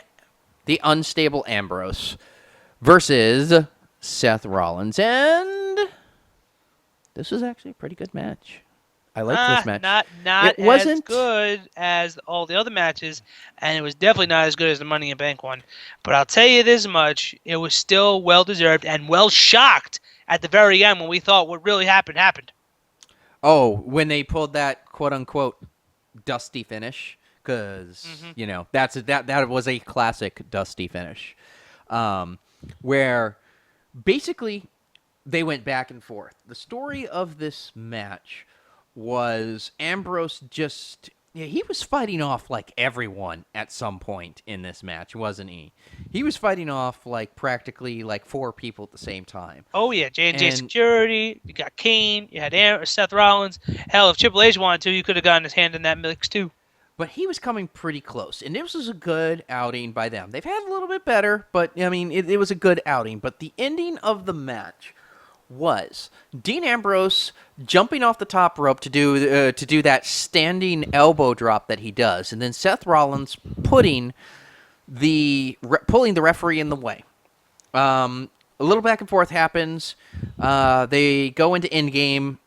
the unstable Ambrose, versus Seth Rollins. And this was actually a pretty good match. I liked this match. Not as good as all the other matches, and it was definitely not as good as the Money in the Bank one. But I'll tell you this much, it was still well-deserved and well-shocked at the very end when we thought what really happened. Oh, when they pulled that quote-unquote dusty finish, because, that was a classic dusty finish, where basically they went back and forth. The story of this match was Ambrose he was fighting off like everyone at some point in this match, wasn't he? He was fighting off like practically like 4 people at the same time. Oh yeah, J&J Security, you got Kane, you had Seth Rollins. Hell, if Triple H wanted to, you could have gotten his hand in that mix too. But he was coming pretty close, and this was a good outing by them. They've had a little bit better, but I mean, it was a good outing. But the ending of the match was Dean Ambrose jumping off the top rope to do that standing elbow drop that he does, and then Seth Rollins pulling the referee in the way. a little back and forth happens. They go into Endgame.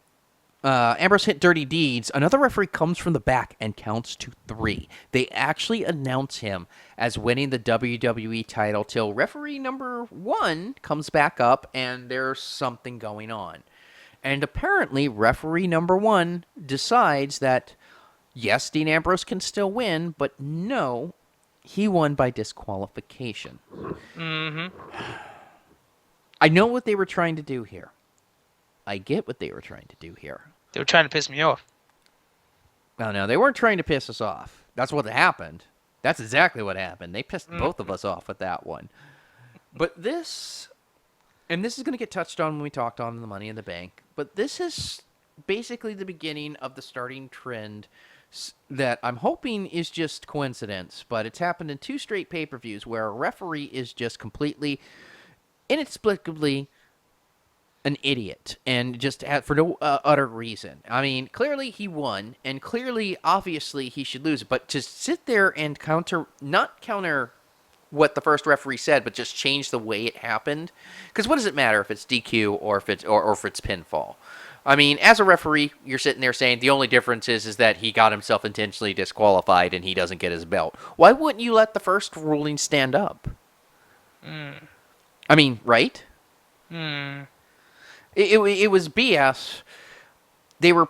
Ambrose hit Dirty Deeds. Another referee comes from the back and counts to 3. They actually announce him as winning the WWE title till referee number 1 comes back up and there's something going on. And apparently referee number 1 decides that, yes, Dean Ambrose can still win, but no, he won by disqualification. Mm-hmm. I know what they were trying to do here. I get what they were trying to do here. They were trying to piss me off. Well, no, they weren't trying to piss us off. That's what happened. That's exactly what happened. They pissed both of us off with that one. But this, and this is going to get touched on when we talked on the Money in the Bank, but this is basically the beginning of the starting trend that I'm hoping is just coincidence, but it's happened in 2 straight pay-per-views where a referee is just completely, inexplicably an idiot and just for no utter reason. I mean, clearly he won, and clearly, obviously, he should lose. But to sit there and not counter what the first referee said, but just change the way it happened. Because what does it matter if it's DQ or if it's pinfall? I mean, as a referee, you're sitting there saying the only difference is that he got himself intentionally disqualified and he doesn't get his belt. Why wouldn't you let the first ruling stand up? I mean, right? It was BS. They were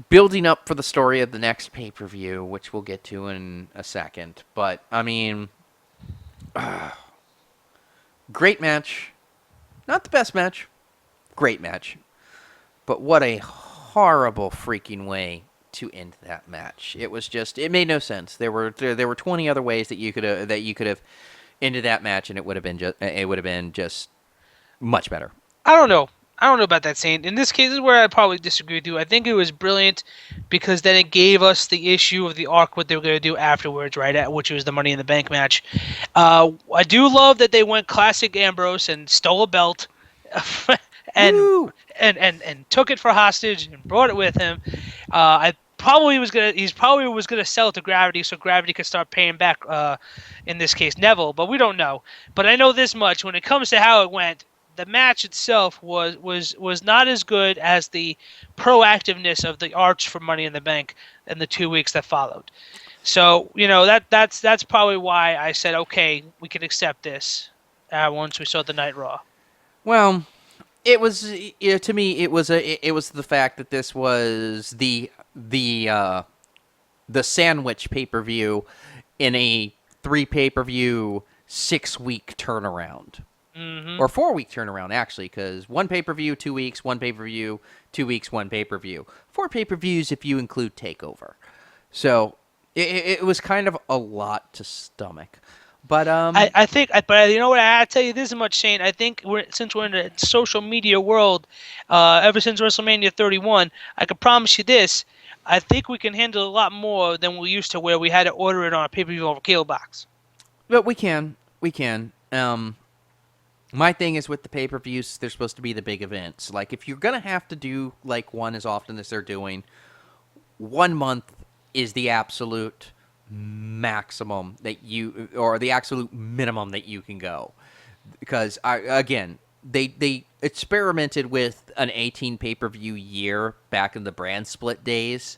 building up for the story of the next pay-per-view, which we'll get to in a second. But, I mean, great match. Not the best match. Great match. But what a horrible freaking way to end that match. It was just, it made no sense. There were 20 other ways that you could have ended that match, and it would have been just much better. I don't know about that, Saint. In this case, this is where I probably disagree with you. I think it was brilliant because then it gave us the issue of the arc, what they were going to do afterwards, right? Which was the Money in the Bank match. I do love that they went classic Ambrose and stole a belt, and took it for hostage and brought it with him. He's probably was gonna sell it to Gravity so Gravity could start paying back. In this case, Neville, but we don't know. But I know this much: when it comes to how it went, the match itself was not as good as the proactiveness of the Arch for Money in the Bank in the 2 weeks that followed. So that's probably why I said okay, we can accept this once we saw the Night Raw. Well, it was to me. It was the fact that this was the sandwich pay-per-view in a 3 pay-per-view 6-week turnaround. Or 4-week turnaround, actually, because 1 pay-per-view, 2 weeks, 1 pay-per-view, 2 weeks, 1 pay-per-view. 4 pay-per-views if you include TakeOver. So it was kind of a lot to stomach. But I think, but you know what? I tell you this much, Shane. I think since we're in the social media world, ever since WrestleMania 31, I can promise you this: I think we can handle a lot more than we used to, where we had to order it on a pay-per-view over cable box. But we can. My thing is with the pay-per-views, they're supposed to be the big events. Like, if you're going to have to do, like, one as often as they're doing, 1 month is the absolute maximum that you, or the absolute minimum that you can go. Because, they experimented with an 18 pay-per-view year back in the brand split days,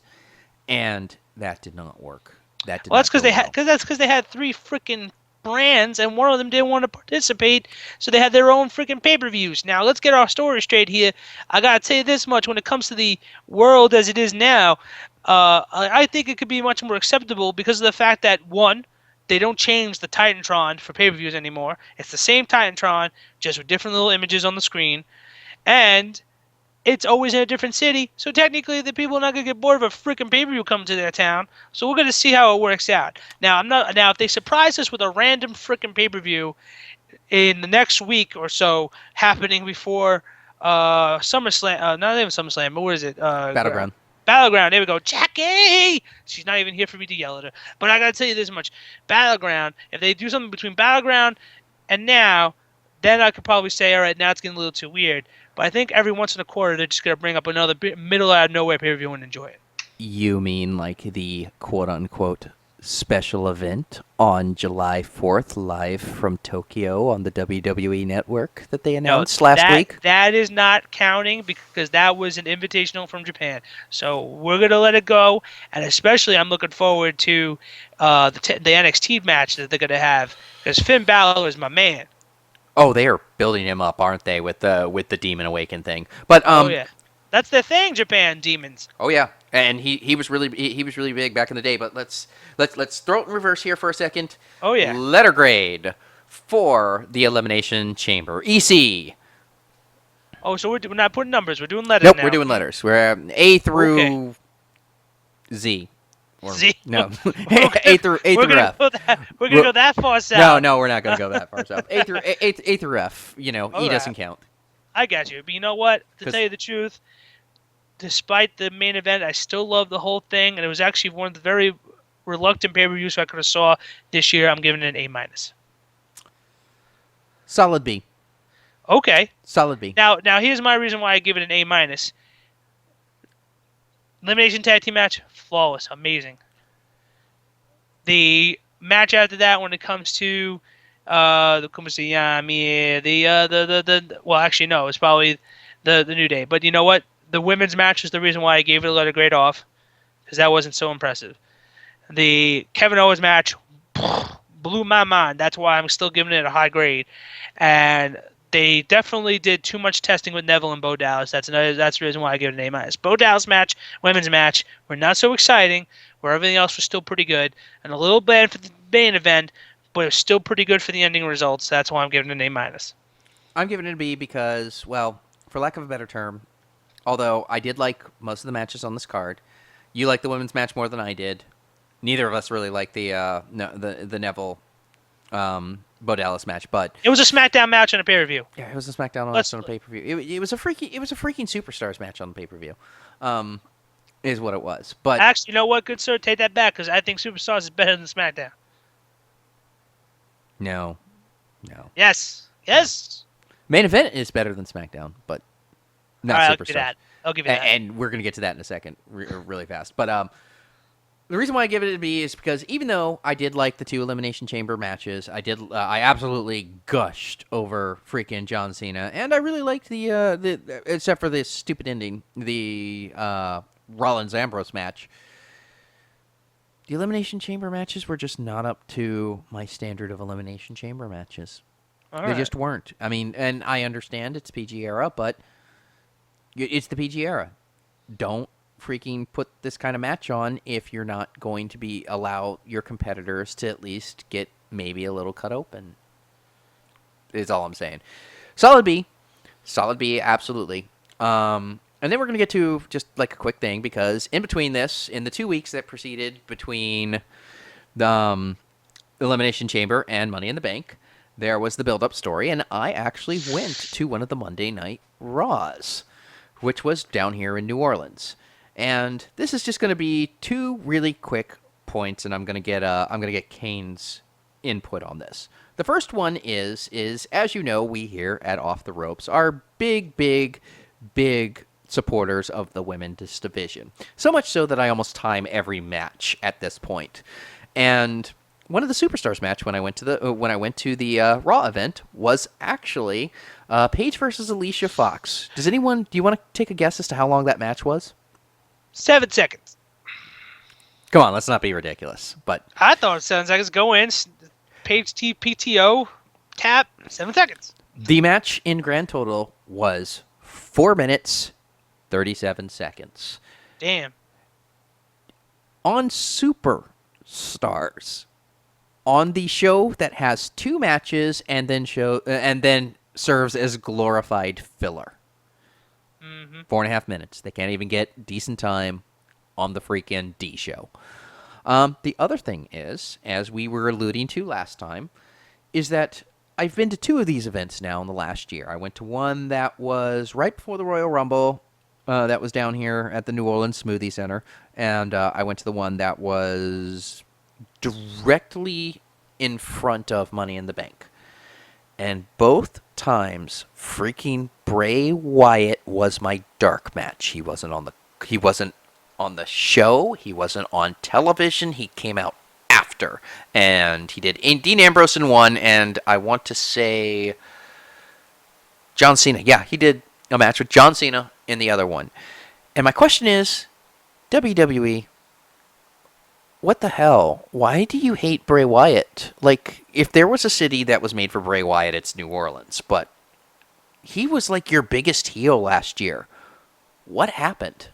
and that did not work. That's because they had 3 freaking brands, and one of them didn't want to participate, so they had their own freaking pay-per-views. Now, let's get our story straight here. I gotta tell you this much: when it comes to the world as it is now, I think it could be much more acceptable because of the fact that, 1, they don't change the Titantron for pay-per-views anymore. It's the same Titantron, just with different little images on the screen, and it's always in a different city, so technically the people are not going to get bored of a freaking pay-per-view coming to their town, so we're going to see how it works out. Now, if they surprise us with a random freaking pay-per-view in the next week or so, happening before SummerSlam, not even SummerSlam, but what is it? Battleground. Battleground, there we go. Jackie! She's not even here for me to yell at her. But I got to tell you this much. Battleground, if they do something between Battleground and now, then I could probably say, all right, now it's getting a little too weird. But I think every once in a quarter, they're just going to bring up another middle out of nowhere pay-per-view and enjoy it. You mean like the quote-unquote special event on July 4th, live from Tokyo on the WWE Network that they No, announced last week? that is not counting because that was an invitational from Japan. So we're gonna let it go, and especially I'm looking forward to the NXT match that they're gonna have because Finn Balor is my man. Oh, they are building him up, aren't they, with the Demon Awaken thing? But Oh yeah, that's the thing, Japan demons. oh yeah, and he was really big back in the day. But let's throw it in reverse here for a second. Oh yeah. Letter grade for the Elimination Chamber. EC. Oh, so we're not putting numbers. We're doing letters Nope, now. we're doing letters. We're A through Okay. Z. Or, Z. No, Okay. A through F. We're gonna go that far south. No, we're not gonna go that far south. A through F. You know, All E right. doesn't count. I got you. But you know what? To 'Cause- tell you the truth, despite the main event, I still love the whole thing, and it was actually one of the very reluctant pay-per-views I could have saw this year. I'm giving it an A minus. Solid B. Okay. Solid B. Now here's my reason why I give it an A minus. Elimination tag team match, flawless, amazing. The match after that, when it comes to the well, actually no, it's probably the New Day. But you know what? The women's match is the reason why I gave it a letter grade off, because that wasn't so impressive. The Kevin Owens match blew my mind. That's why I'm still giving it a high grade. And they definitely did too much testing with Neville and Bo Dallas. That's the reason why I give it an A minus. Bo Dallas match, women's match, were not so exciting, where everything else was still pretty good, and a little bad for the main event, but it was still pretty good for the ending results. That's why I'm giving it an A minus. I'm giving it a B because, well, for lack of a better term, although I did like most of the matches on this card, you liked the women's match more than I did. Neither of us really liked the Neville Bo Dallas match, but It was a SmackDown match on a pay-per-view. yeah, it was a SmackDown Let's- on a pay per view. It was a freaking Superstars match on the pay per view, is what it was. But Actually, you know what, good sir? Take that back, because I think Superstars is better than SmackDown. no, Yes. Yes. main event is better than SmackDown, but not All right, I'll Superstars. give you that. I'll give you that. And we're gonna get to that in a second, really fast. But the reason why I give it a B is because even though I did like the two Elimination Chamber matches, I absolutely gushed over freaking John Cena, and I really liked the except for this stupid ending, the Rollins Ambrose match. The Elimination Chamber matches were just not up to my standard of Elimination Chamber matches. All They right. just weren't. I mean, and I understand it's PG era, but it's the PG era. Don't freaking put this kind of match on if you're not going to allow your competitors to at least get maybe a little cut open. Is all I'm saying. Solid B, absolutely. And then we're gonna get to just like a quick thing, because in between this, in the 2 weeks that preceded between the Elimination Chamber and Money in the Bank, there was the build-up story, and I actually went to one of the Monday Night Raws, which was down here in New Orleans. And this is just going to be two really quick points, and I'm going to get Kane's input on this. The first one is as you know, we here at Off the Ropes are big supporters of the women's division. So much so that I almost time every match at this point. And one of the Superstars match when I went to the Raw event was actually Paige versus Alicia Fox. Do you want to take a guess as to how long that match was? 7 seconds. Come on, let's not be ridiculous. But I thought 7 seconds. Go in, page PTO, tap, 7 seconds. the match in grand total was 4 minutes, 37 seconds. Damn. On Superstars, on the show that has 2 matches and then serves as glorified filler. 4.5 minutes. They can't even get decent time on the freaking D show. The other thing is, as we were alluding to last time, is that I've been to 2 of these events now in the last year. I went to one that was right before the Royal Rumble, that was down here at the New Orleans Smoothie Center, and I went to the one that was directly in front of Money in the Bank. And both times, freaking Bray Wyatt was my dark match. He wasn't on the show. He wasn't on television. He came out after. And he did Dean Ambrose in one, and I want to say John Cena. Yeah, he did a match with John Cena in the other one. And my question is, WWE, what the hell? Why do you hate Bray Wyatt? Like, if there was a city that was made for Bray Wyatt, it's New Orleans. But he was like your biggest heel last year. What happened?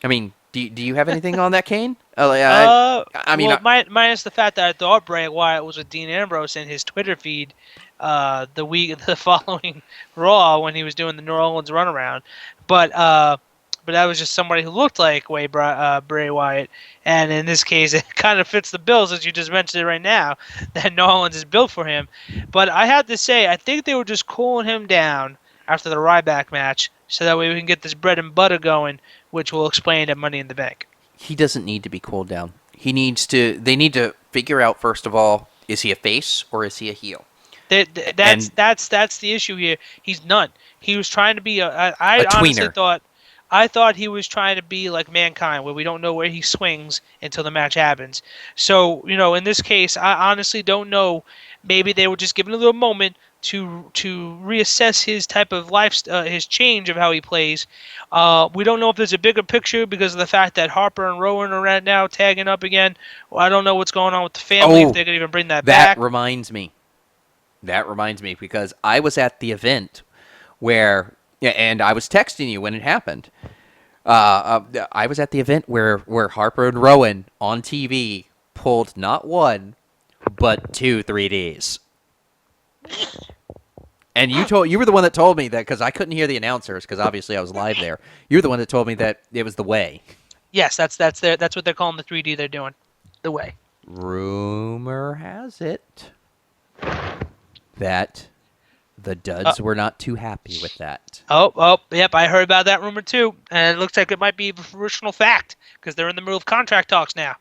I mean, do you have anything on that, Kane? I mean, well, minus the fact that I thought Bray Wyatt was with Dean Ambrose in his Twitter feed the following Raw when he was doing the New Orleans runaround, but that was just somebody who looked like Bray Wyatt, and in this case, it kind of fits the bill, as you just mentioned it right now, that New Orleans is built for him. But I have to say, I think they were just cooling him down after the Ryback match, so that way we can get this bread and butter going, which will explain at Money in the Bank. He doesn't need to be cooled down. They need to figure out, first of all, is he a face or is he a heel? That's the issue here. He's none. He was trying to be I honestly tweener. I thought he was trying to be like Mankind, where we don't know where he swings until the match happens. So, in this case, I honestly don't know. Maybe they were just giving a little moment to reassess his type of his change of how he plays. We don't know if there's a bigger picture because of the fact that Harper and Rowan are right now tagging up again. Well, I don't know what's going on with the family, if they're going to even bring that back. That reminds me because I was at the event and I was texting you when it happened. I was at the event where Harper and Rowan on TV pulled not one, but 2 3Ds. And you were the one that told me that, because I couldn't hear the announcers because obviously I was live there. You were the one that told me that it was the way. Yes, that's what they're calling the 3D they're doing, the way. Rumor has it that the Duds were not too happy with that. Yep, I heard about that rumor too, and it looks like it might be a fruitional fact because they're in the middle of contract talks now.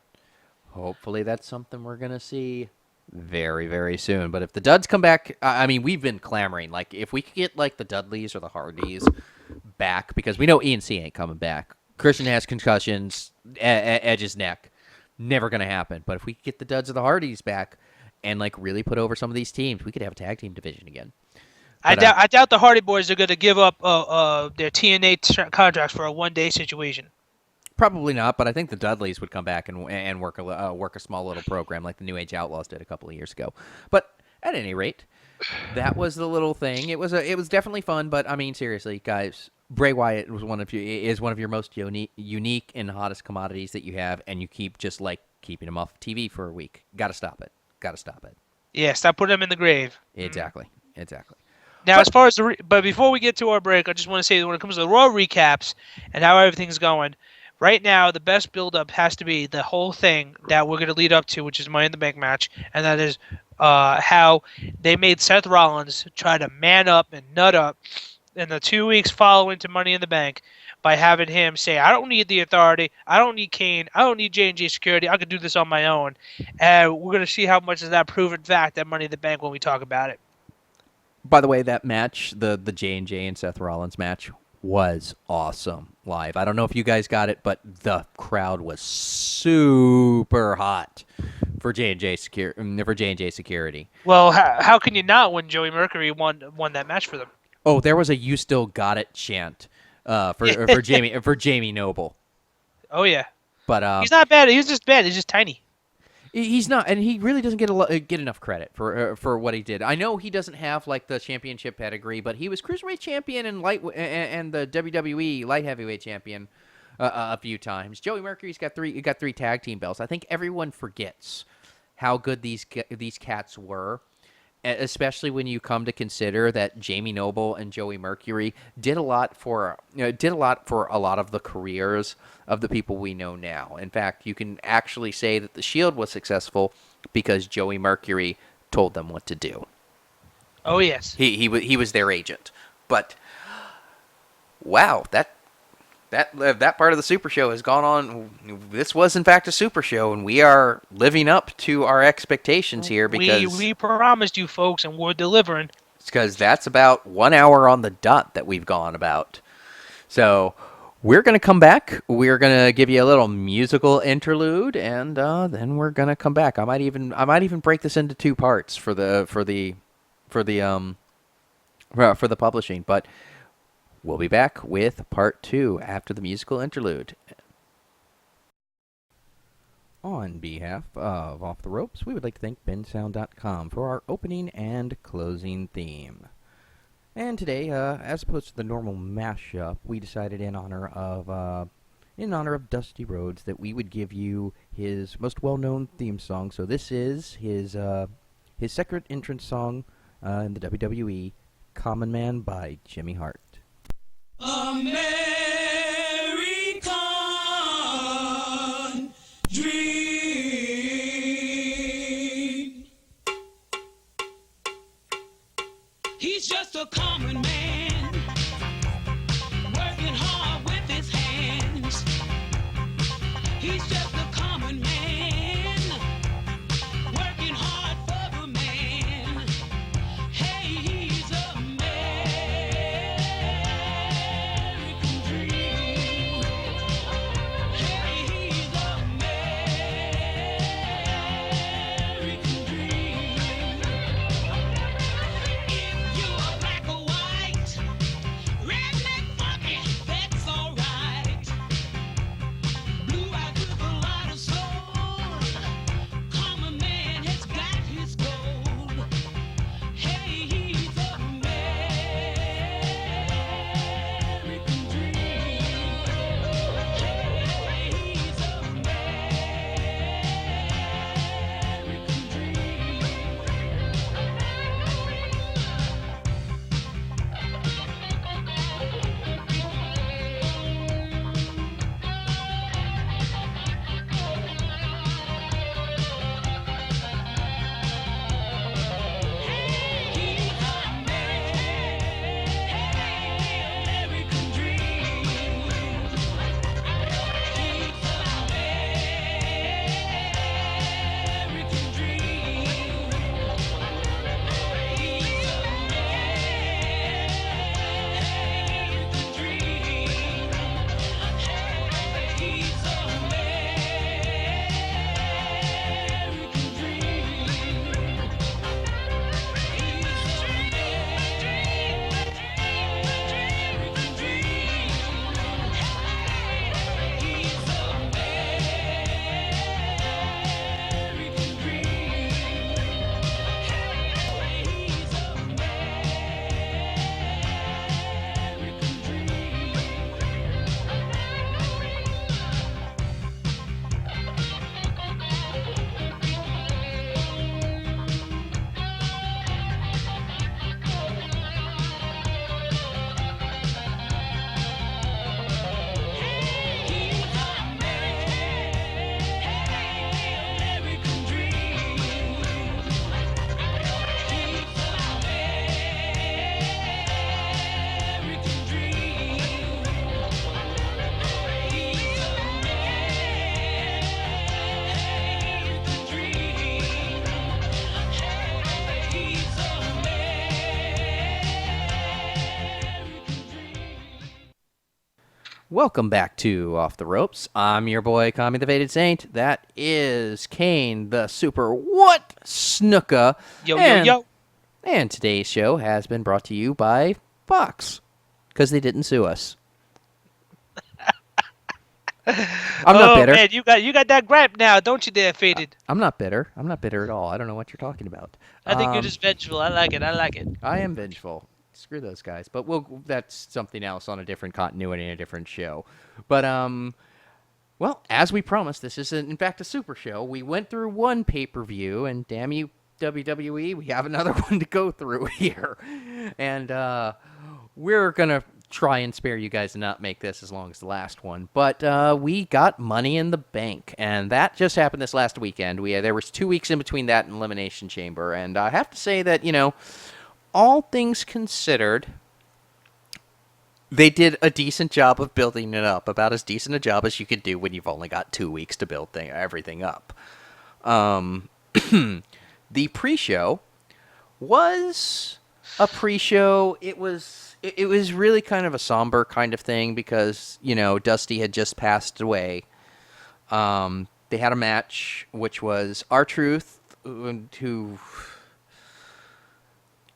Hopefully that's something we're going to see very, very soon. But if the Duds come back, I mean, we've been clamoring. Like, if we could get, like, the Dudleys or the Hardys back, because we know ENC ain't coming back. Christian has concussions, Edge's neck. Never going to happen. But if we could get the Duds or the Hardys back and, like, really put over some of these teams, we could have a tag team division again. But, I doubt the Hardy Boys are going to give up their TNA contracts for a one-day situation. Probably not, but I think the Dudleys would come back and work a small little program like the New Age Outlaws did a couple of years ago. But at any rate, that was the little thing. It was definitely fun, but I mean, seriously, guys, Bray Wyatt is one of your most unique and hottest commodities that you have, and you keep just like keeping him off TV for a week. Got to stop it. Yeah, stop putting him in the grave. Exactly. Now, but before we get to our break, I just want to say that when it comes to the Raw recaps and how everything's going. Right now, the best build-up has to be the whole thing that we're going to lead up to, which is Money in the Bank match, and that is how they made Seth Rollins try to man up and nut up in the 2 weeks following to Money in the Bank by having him say, I don't need the Authority, I don't need Kane, I don't need J&J Security, I can do this on my own. And we're going to see how much is that proven fact at Money in the Bank when we talk about it. By the way, that match, the J&J and Seth Rollins match, was awesome live. I don't know if you guys got it, but the crowd was super hot for J&J Security. Well, how can you not when Joey Mercury won that match for them? Oh, there was a "You Still Got It" chant for Jamie Noble. Oh yeah, but he's not bad. He's just bad. He's just tiny. He's not, and he really doesn't get enough credit for what he did. I know he doesn't have like the championship pedigree, but he was cruiserweight champion and the WWE light heavyweight champion a few times. Joey Mercury's got three tag team belts. I think everyone forgets how good these cats were, especially when you come to consider that Jamie Noble and Joey Mercury did a lot for a lot of the careers of the people we know now. In fact, you can actually say that the Shield was successful because Joey Mercury told them what to do. Oh yes, he was their agent. But wow, that part of the Super Show has gone on. This was in fact a Super Show, and we are living up to our expectations here because we promised you folks, and we're delivering. It's because that's about 1 hour on the dot that we've gone about. So We're going to come back. We're going to give you a little musical interlude, and then we're going to come back. I might even break this into two parts for the publishing, but we'll be back with part 2 after the musical interlude. On behalf of Off the Ropes, we would like to thank bensound.com for our opening and closing theme. And today, as opposed to the normal mashup, we decided in honor of Dusty Rhodes that we would give you his most well-known theme song. So this is his second entrance song in the WWE, "Common Man" by Jimmy Hart. American dream. He's just a common man, working hard with his hands. He's just a common man, working hard for the man. Hey, he's American dream. Hey, he's American dream. If you're black or white, redneck, funky, that's alright. Blue-eyed with a lot of soul, common man has got his gold. Hey, he's American dream. Hey, he's American dream. Welcome back to Off the Ropes. I'm your boy, Kami the Faded Saint. That is Kane the Super What Snuka. Yo, and, yo, yo. And today's show has been brought to you by Fox, because they didn't sue us. I'm not bitter. Man, you got that gripe now, don't you there, Faded? I'm not bitter. I'm not bitter at all. I don't know what you're talking about. I think you're just vengeful. I like it. I am vengeful. Screw those guys. But that's something else on a different continuity and a different show. But, well, as we promised, this is, in fact, a super show. We went through one pay-per-view, and damn you, WWE, we have another one to go through here. And we're going to try and spare you guys and not make this as long as the last one. But we got Money in the Bank, and that just happened this last weekend. There was 2 weeks in between that and Elimination Chamber, and I have to say that, all things considered, they did a decent job of building it up, about as decent a job as you could do when you've only got 2 weeks to build everything up. The pre-show was a pre-show. It was really kind of a somber kind of thing because Dusty had just passed away. They had a match which was R-Truth, who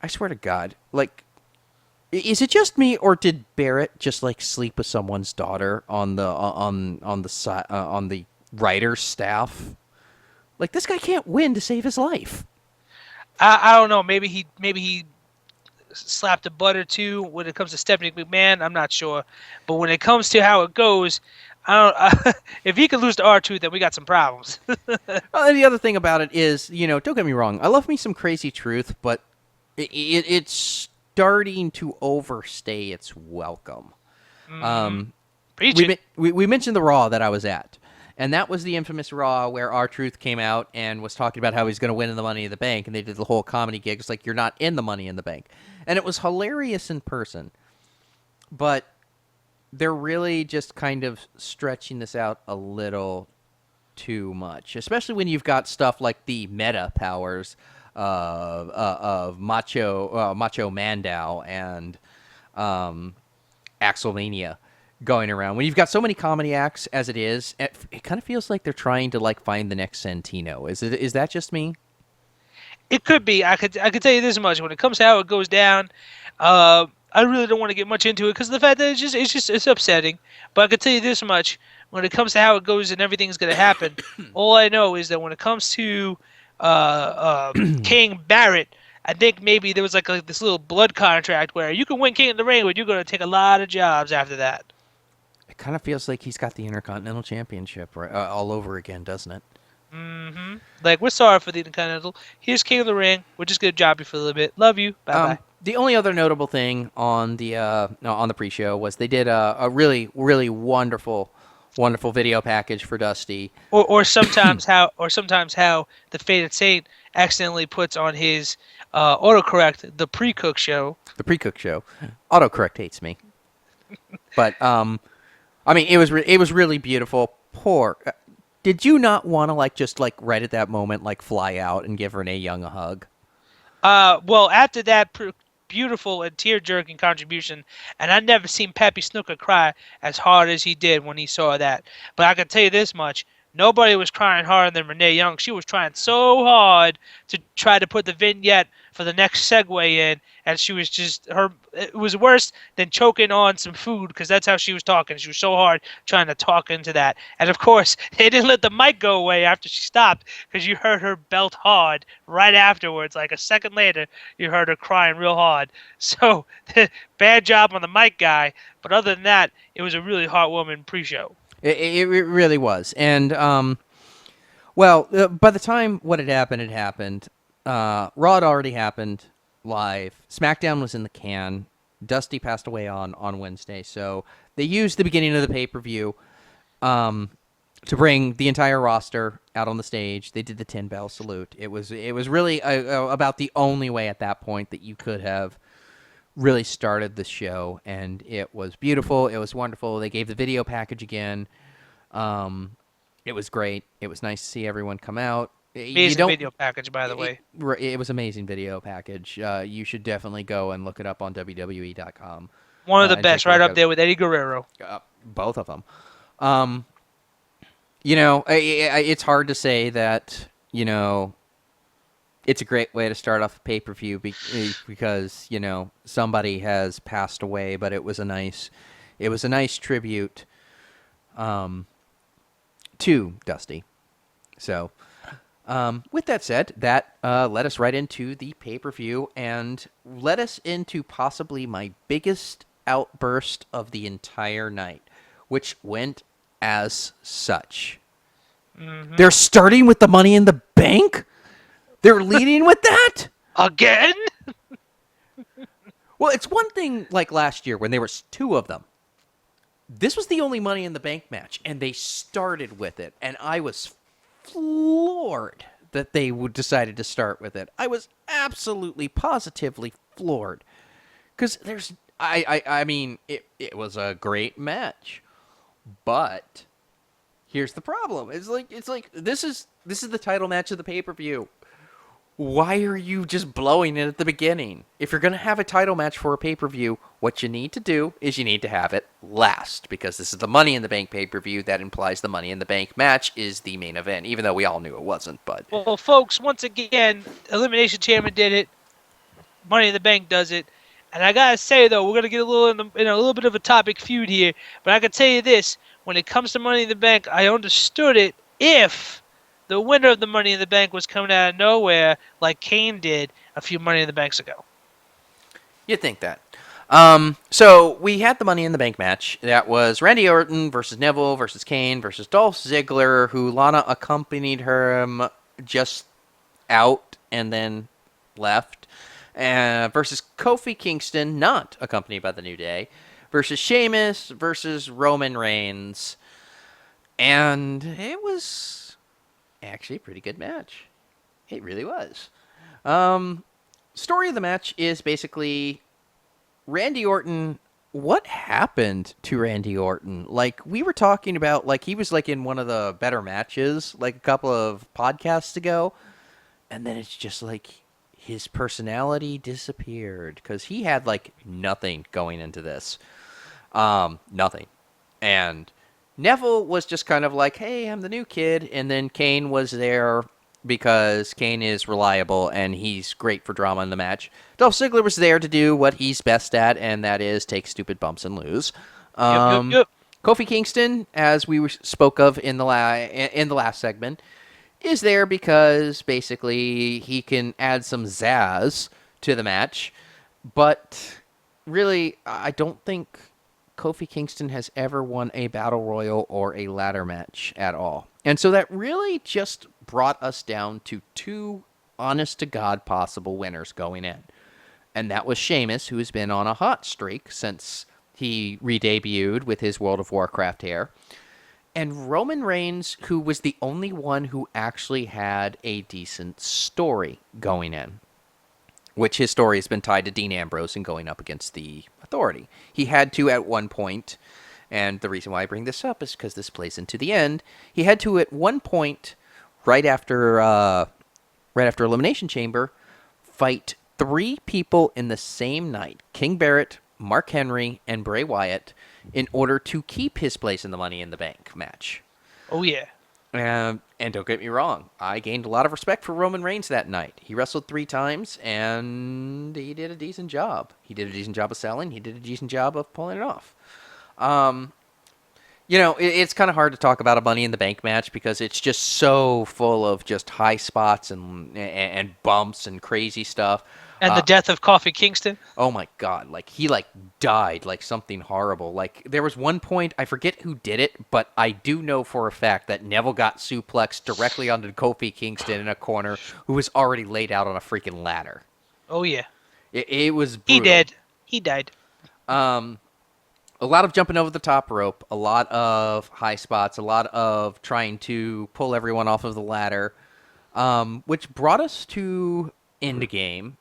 I swear to God, like, is it just me or did Barrett just like sleep with someone's daughter on the writer's staff? Like, this guy can't win to save his life. I don't know. Maybe he slapped a butt or two when it comes to Stephanie McMahon. I'm not sure, but when it comes to how it goes, I don't. If he could lose to R2, then we got some problems. And the other thing about it is, don't get me wrong. I love me some Crazy Truth, but it's starting to overstay its welcome. We mentioned the Raw that I was at, and that was the infamous Raw where R-Truth came out and was talking about how he's going to win in the Money in the Bank, and they did the whole comedy gig. It's like, you're not in the Money in the Bank. And it was hilarious in person, but they're really just kind of stretching this out a little too much, especially when you've got stuff like the meta powers of Macho Mandow and Axelmania going around. When you've got so many comedy acts as it is, it kind of feels like they're trying to like find the next Santino. Is that just me? It could be. I could tell you this much: when it comes to how it goes down, I really don't want to get much into it because of the fact that it's upsetting. But I could tell you this much: when it comes to how it goes and everything's going to happen, all I know is that when it comes to King Barrett, I think maybe there was like this little blood contract where you can win King of the Ring, but you're going to take a lot of jobs after that. It kind of feels like he's got the Intercontinental Championship all over again, doesn't it? Mm-hmm. Like, we're sorry for the Intercontinental. Here's King of the Ring. We're just going to job you for a little bit. Love you. Bye-bye. The only other notable thing on the pre-show was they did a really, really wonderful video package for Dusty. Or sometimes how the Faded Saint accidentally puts on his autocorrect the pre-cook show. The pre-cook show. Autocorrect hates me. But I mean, it was really beautiful. Poor. Did you not want to just right at that moment fly out and give Renee Young a hug? Well, after that beautiful and tear-jerking contribution, and I've never seen Pappy Snooker cry as hard as he did when he saw that. But I can tell you this much: nobody was crying harder than Renee Young. She was trying so hard to try to put the vignette for the next segue in, and she was it was worse than choking on some food, because that's how she was talking. She was so hard trying to talk into that. And of course, they didn't let the mic go away after she stopped, because you heard her belt hard right afterwards. Like a second later, you heard her crying real hard. So, bad job on the mic guy. But other than that, it was a really heartwarming pre-show. It really was. And, by the time what had happened, Raw had already happened live. SmackDown was in the can. Dusty passed away on Wednesday. So they used the beginning of the pay-per-view to bring the entire roster out on the stage. They did the 10-bell salute. It was really about the only way at that point that you could have really started the show, and it was beautiful. It was wonderful. They gave the video package again. It was great. It was nice to see everyone come out. Amazing video package, by the way. It was amazing video package. You should definitely go and look it up on WWE.com. One of the best, right up there with Eddie Guerrero. Both of them. It's hard to say that, it's a great way to start off a pay-per-view because, somebody has passed away, but it was a nice tribute to Dusty. So, with that said, that led us right into the pay-per-view and led us into possibly my biggest outburst of the entire night, which went as such. Mm-hmm. They're starting with the Money in the Bank? They're leading with that? Again? Well, it's one thing like last year when there was two of them. This was the only Money in the Bank match, and they started with it, and I was floored that they decided to start with it. I was absolutely, positively floored. Because I mean, it was a great match. But here's the problem. It's like this is the title match of the pay-per-view. Why are you just blowing it at the beginning? If you're going to have a title match for a pay-per-view, what you need to do is you need to have it last, because this is the Money in the Bank pay-per-view. That implies the Money in the Bank match is the main event, even though we all knew it wasn't. But Well, folks, once again, Elimination Chamber did it. Money in the Bank does it. And I gotta say though, we're gonna get a little in a little bit of a topic feud here. But I can tell you this: when it comes to Money in the Bank, I understood it if the winner of the Money in the Bank was coming out of nowhere, like Kane did a few Money in the Banks ago. you'd think that. So we had the Money in the Bank match. That was Randy Orton versus Neville versus Kane versus Dolph Ziggler, who Lana accompanied him just out and then left, versus Kofi Kingston, not accompanied by the New Day, versus Sheamus versus Roman Reigns. And it was actually a pretty good match. It really was. Story of the match is basically Randy Orton. What happened to Randy Orton? Like, we were talking about, like, he was, like, in one of the better matches, like, a couple of podcasts ago. And then it's just, like, his personality disappeared. Because he had, like, nothing going into this. Nothing. And Neville was just kind of like, hey, I'm the new kid. And then Kane was there because Kane is reliable and he's great for drama in the match. Dolph Ziggler was there to do what he's best at, and that is take stupid bumps and lose. Yep. Kofi Kingston, as we spoke of in the last segment, is there because basically he can add some zazz to the match. But really, I don't think Kofi Kingston has ever won a battle royal or a ladder match at all. And so that really just brought us down to two honest-to-God possible winners going in. And that was Sheamus, who has been on a hot streak since he re-debuted with his World of Warcraft hair. And Roman Reigns, who was the only one who actually had a decent story going in, which his story has been tied to Dean Ambrose and going up against the Authority. He had to at one point, and the reason why I bring this up is because this plays into the end, he had to at one point, right after Elimination Chamber, fight 3 people in the same night, King Barrett, Mark Henry, and Bray Wyatt, in order to keep his place in the Money in the Bank match. Oh yeah. And don't get me wrong, I gained a lot of respect for Roman Reigns that night. He wrestled 3 times, and he did a decent job. He did a decent job of selling. He did a decent job of pulling it off. It's kind of hard to talk about a Money in the Bank match because it's just so full of just high spots and bumps and crazy stuff. And the death of Kofi Kingston. Oh my God! Like he died like something horrible. Like there was one point, I forget who did it, but I do know for a fact that Neville got suplexed directly onto Kofi Kingston in a corner, who was already laid out on a freaking ladder. Oh yeah. It was brutal. He died. A lot of jumping over the top rope, a lot of high spots, a lot of trying to pull everyone off of the ladder, which brought us to Endgame.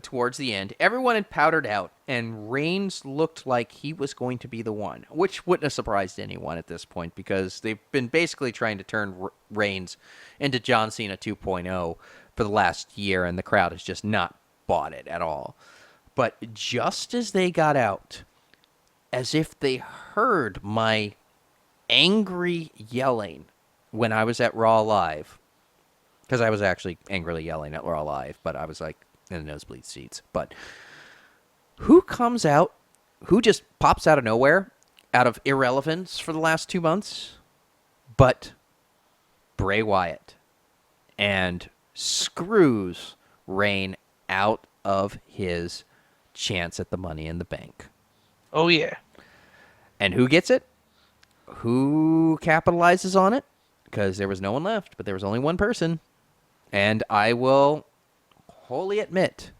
Towards the end, everyone had powdered out, and Reigns looked like he was going to be the one, which wouldn't have surprised anyone at this point because they've been basically trying to turn Reigns into John Cena 2.0 for the last year, and the crowd has just not bought it at all. But just as they got out, as if they heard my angry yelling when I was at Raw Live, because I was actually angrily yelling at Raw Live, but I was like, in the nosebleed seats. But who comes out, who just pops out of nowhere, out of irrelevance for the last 2 months, but Bray Wyatt, and screws Reign out of his chance at the Money in the Bank. Oh yeah. And who gets it? Who capitalizes on it? Because there was no one left, but there was only one person. And I will wholly admit,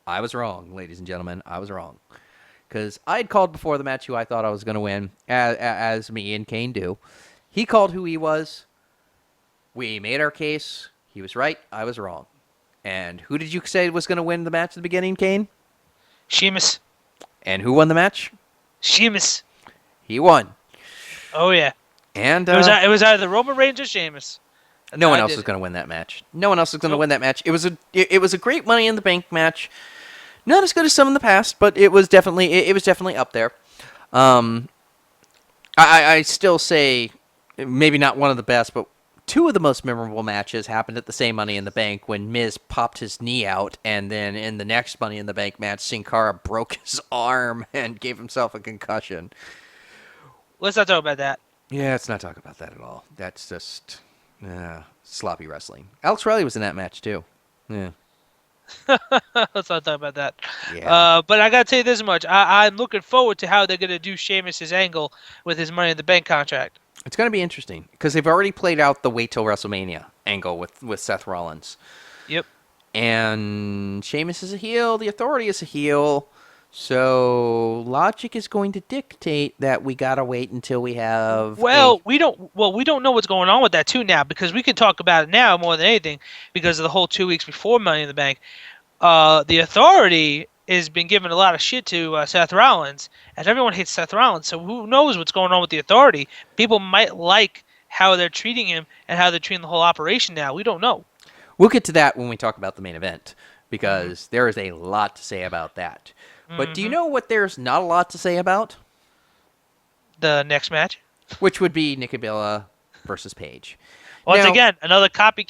I was wrong, ladies and gentlemen. I was wrong. Because I had called before the match who I thought I was going to win, as me and Kane do. He called who he was. We made our case. He was right. I was wrong. And who did you say was going to win the match at the beginning, Kane? Sheamus. And who won the match? Sheamus. He won. Oh yeah. And It was either Roman Reigns or Sheamus. No one I else did is it. going to win that match. No one else is going to Nope. win that match. It was a great Money in the Bank match. Not as good as some in the past, but it was definitely up there. Um, I still say maybe not one of the best, but two of the most memorable matches happened at the same Money in the Bank when Miz popped his knee out, and then in the next Money in the Bank match, Sin Cara broke his arm and gave himself a concussion. Let's not talk about that. Yeah, let's not talk about that at all. That's just sloppy wrestling. Alex Riley was in that match too. Yeah. Let's not talk about that. Yeah. But I gotta tell you this much: I'm looking forward to how they're gonna do Sheamus's angle with his Money in the Bank contract. It's going to be interesting because they've already played out the wait till WrestleMania angle with Seth Rollins. Yep. And Sheamus is a heel, the Authority is a heel. So logic is going to dictate that we got to wait until we have We don't. Well, we don't know what's going on with that too now because we can talk about it now more than anything because of the whole 2 weeks before Money in the Bank. The Authority has been giving a lot of shit to Seth Rollins, and everyone hates Seth Rollins. So who knows what's going on with the Authority? People might like how they're treating him and how they're treating the whole operation now. We don't know. We'll get to that when we talk about the main event because there is a lot to say about that. But do you know what there's not a lot to say about? The next match. Which would be Nikki Bella versus Paige. Once Now- again, another copy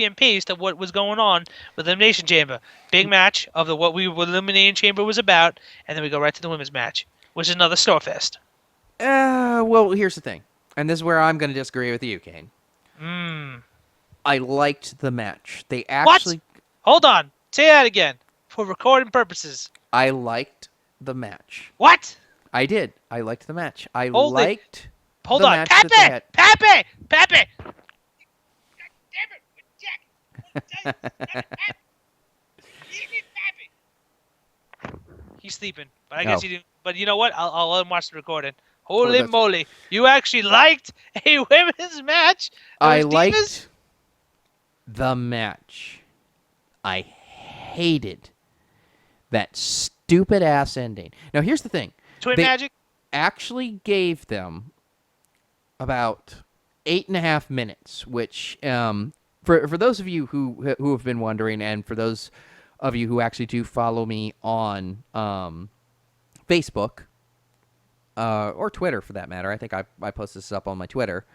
and paste of what was going on with Elimination Chamber. Big match of what Elimination Chamber was about, and then we go right to the women's match, which is another Storefest. Well, here's the thing. And this is where I'm going to disagree with you, Kane. I liked the match. They actually... Hold on. Say that again. For recording purposes. I liked the match. What? I did. I liked the match. I Hold it. liked Hold the on. match that they had. Pappy! He's sleeping, but I guess Oh. he didn't. But you know what? I'll let him watch the recording. Holy that's- moly! You actually liked a women's match? That I was liked divas? the match. I hated that stupid ass ending. Now, here's the thing. Twin They Magic. actually gave them about 8.5 minutes, which for those of you who have been wondering, and for those of you who actually do follow me on Facebook or Twitter, for that matter, I think I posted this up on my Twitter.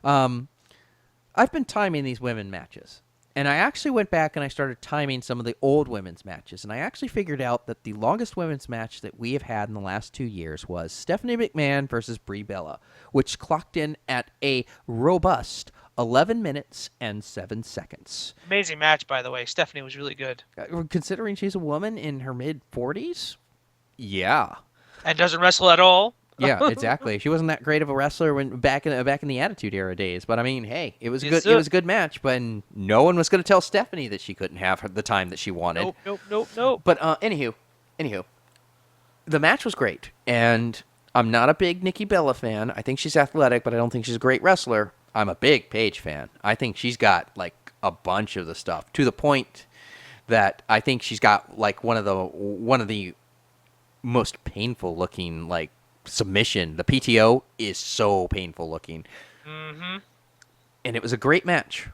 I've been timing these women matches. And I actually went back and I started timing some of the old women's matches. And I actually figured out that the longest women's match that we have had in the last 2 years was Stephanie McMahon versus Brie Bella, which clocked in at a robust 11 minutes and 7 seconds. Amazing match, by the way. Stephanie was really good. Considering she's a woman in her mid-40s? Yeah. And doesn't wrestle at all. Yeah, exactly. She wasn't that great of a wrestler when back in the Attitude Era days, but I mean, hey, it was Yes, good. sir. It was a good match, but no one was going to tell Stephanie that she couldn't have the time that she wanted. Nope. But anywho, the match was great, and I'm not a big Nikki Bella fan. I think she's athletic, but I don't think she's a great wrestler. I'm a big Paige fan. I think she's got like a bunch of the stuff to the point that I think she's got like one of the most painful looking like submission. The PTO is so painful looking. Mm-hmm. And it was a great match.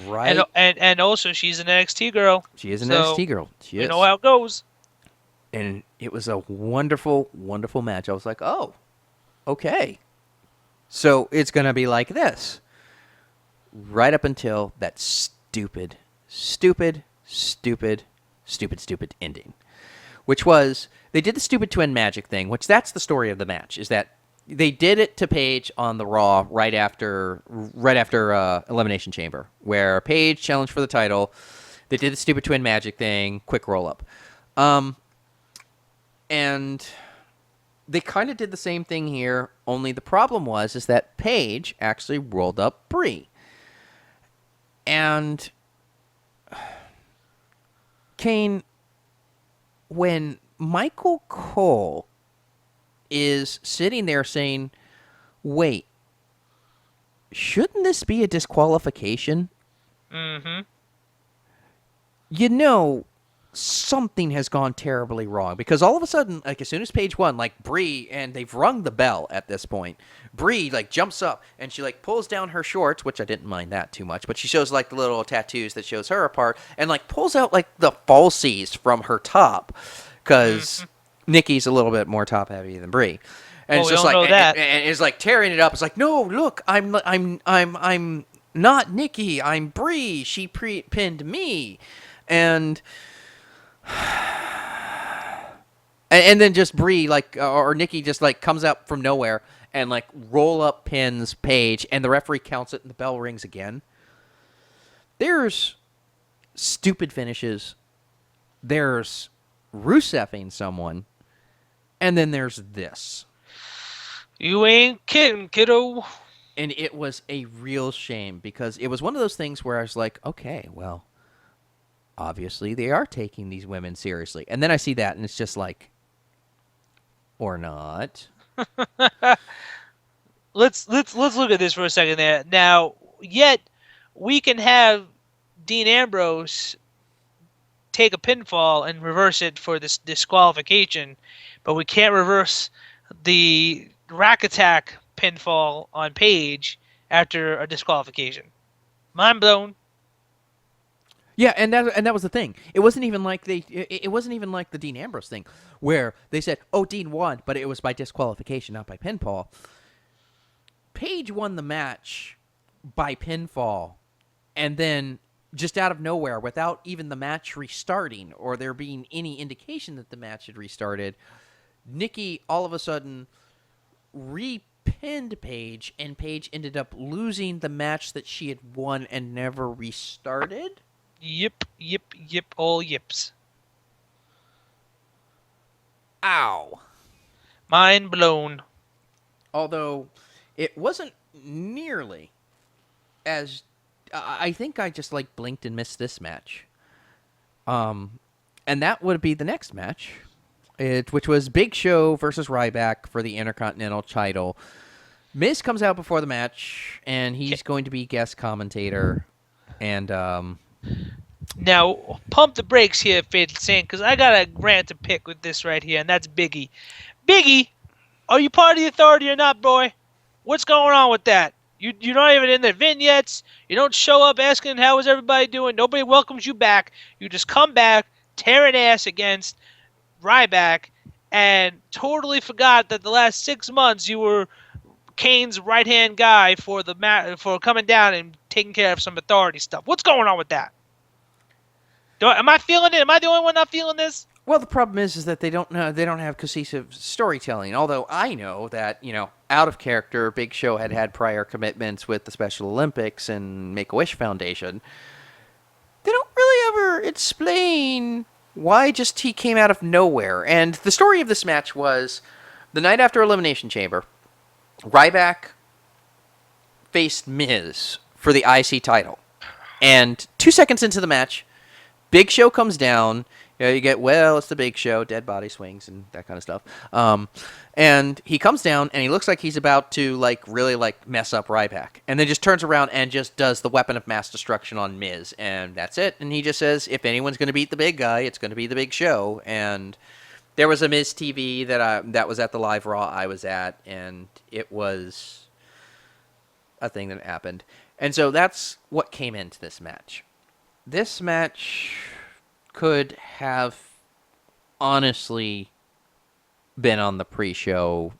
Right. And also, she's an NXT girl. She is an so NXT girl. She is. You know how it goes. And it was a wonderful, wonderful match. I was like, oh, okay. So it's going to be like this. Right up until that stupid ending. Which was, they did the stupid twin magic thing, which that's the story of the match, is that they did it to Paige on the Raw right after Elimination Chamber, where Paige challenged for the title. They did the stupid twin magic thing, quick roll-up. And they kind of did the same thing here, only the problem is that Paige actually rolled up Brie. And Kane, when Michael Cole is sitting there saying, wait, shouldn't this be a disqualification? Mm-hmm. You know, something has gone terribly wrong, because all of a sudden, like, as soon as page one, like, Bree, and they've rung the bell at this point, Bree, like, jumps up and she, like, pulls down her shorts, which I didn't mind that too much, but she shows, like, the little tattoos that shows her apart, and, like, pulls out, like, the falsies from her top, because Nikki's a little bit more top heavy than Bree. And Well, it's we just don't like, know that. and it's like tearing it up. It's like, no, look, I'm not Nikki. I'm Bree. She pinned me, and and then just Bree, like, or Nikki, just like comes out from nowhere and like roll up pins Paige, and the referee counts it, and the bell rings again. There's stupid finishes. There's Ruseving someone, and then there's this. You ain't kidding, kiddo. And it was a real shame, because it was one of those things where I was like, okay, well, obviously they are taking these women seriously. And then I see that, and it's just like, or not. Let's look at this for a second there. Now, yet we can have Dean Ambrose take a pinfall and reverse it for this disqualification, but we can't reverse the rack attack pinfall on Paige after a disqualification. Mind blown. Yeah, and that was the thing. It wasn't even like it wasn't even like the Dean Ambrose thing, where they said, "Oh, Dean won," but it was by disqualification, not by pinfall. Paige won the match by pinfall, and then just out of nowhere, without even the match restarting or there being any indication that the match had restarted, Nikki all of a sudden re-pinned Paige, and Paige ended up losing the match that she had won and never restarted. Yip, all yips. Ow. Mind blown. Although it wasn't nearly as... I think I just like blinked and missed this match. And that would be the next match, which was Big Show versus Ryback for the Intercontinental title. Miz comes out before the match, and he's going to be guest commentator. And now, pump the brakes here, Fatal Saint, because I got a rant to pick with this right here, and that's Biggie. Biggie, are you part of the Authority or not, boy? What's going on with that? You're not even in the vignettes. You don't show up asking how is everybody doing. Nobody welcomes you back. You just come back, tearing ass against Ryback, and totally forgot that the last 6 months you were Kane's right-hand guy for for coming down and taking care of some Authority stuff. What's going on with that? Am I feeling it? Am I the only one not feeling this? well, the problem is that they don't have cohesive storytelling. Although I know that, out of character, Big Show had prior commitments with the Special Olympics and Make-A-Wish Foundation. They don't really ever explain why just he came out of nowhere. And the story of this match was the night after Elimination Chamber, Ryback faced Miz for the IC title. And 2 seconds into the match, Big Show comes down. You get, it's the Big Show, dead body swings and that kind of stuff. And he comes down, and he looks like he's about to, really mess up Ryback. And then just turns around and just does the weapon of mass destruction on Miz. And that's it. And he just says, if anyone's going to beat the big guy, it's going to be the Big Show. And there was a Miz TV that was at the live Raw I was at, and it was a thing that happened. And so that's what came into this match. This match could have honestly been on the pre-show,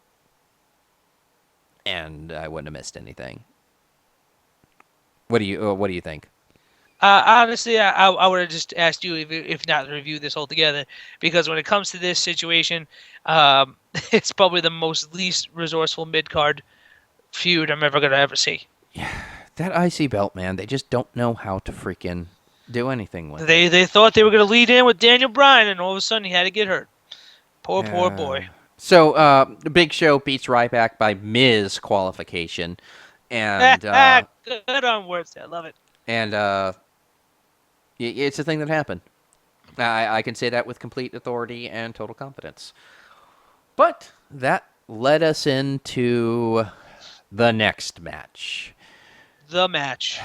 and I wouldn't have missed anything. What do you think? Honestly, I would have just asked you if not to review this altogether, because when it comes to this situation, it's probably the most least resourceful mid-card feud I'm ever going to see. Yeah, that IC belt, man, they just don't know how to freaking do anything with it. They thought they were going to lead in with Daniel Bryan, and all of a sudden he had to get hurt. Poor boy. So, the Big Show beats Ryback by Miz qualification. And, good on words there. I love it. And, it's a thing that happened. I can say that with complete authority and total confidence. But that led us into the next match. The match.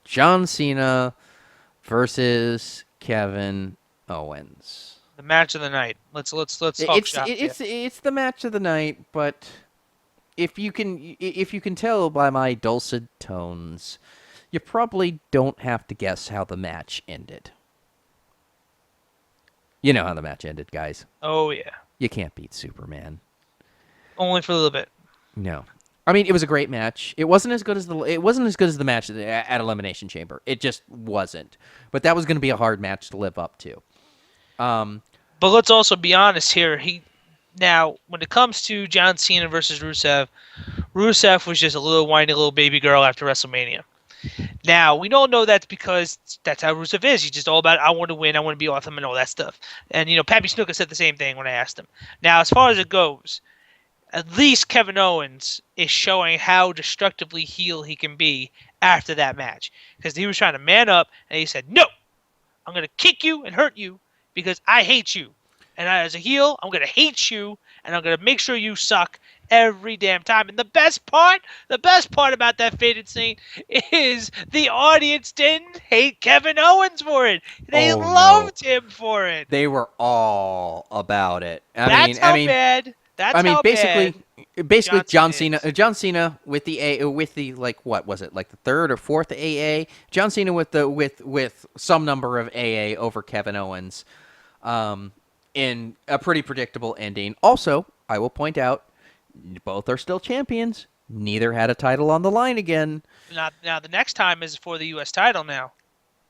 John Cena versus Kevin Owens. The match of the night. Let's talk shop here. It's the match of the night, but if you can tell by my dulcet tones, you probably don't have to guess how the match ended. You know how the match ended, guys. Oh yeah. You can't beat Superman. Only for a little bit. No. I mean, it was a great match. It wasn't as good as the match at Elimination Chamber. It just wasn't. But that was going to be a hard match to live up to. But let's also be honest here. Now, when it comes to John Cena versus Rusev, Rusev was just a little whiny little baby girl after WrestleMania. Now, we don't know that's because that's how Rusev is. He's just all about, I want to win, I want to be awesome, and all that stuff. And, Pappy Snuka said the same thing when I asked him. Now, as far as it goes, at least Kevin Owens is showing how destructively heel he can be after that match. Because he was trying to man up, and he said, no, I'm going to kick you and hurt you because I hate you. And as a heel, I'm going to hate you, and I'm going to make sure you suck every damn time. And the best part about that Faded Saint is the audience didn't hate Kevin Owens for it. They loved him for it. They were all about it. That's how bad. Basically, John Cena with the like, what was it, like the third or fourth AA? John Cena with some number of AA over Kevin Owens, in a pretty predictable ending. Also, I will point out, both are still champions. Neither had a title on the line again. Now the next time is for the U.S. title. Now,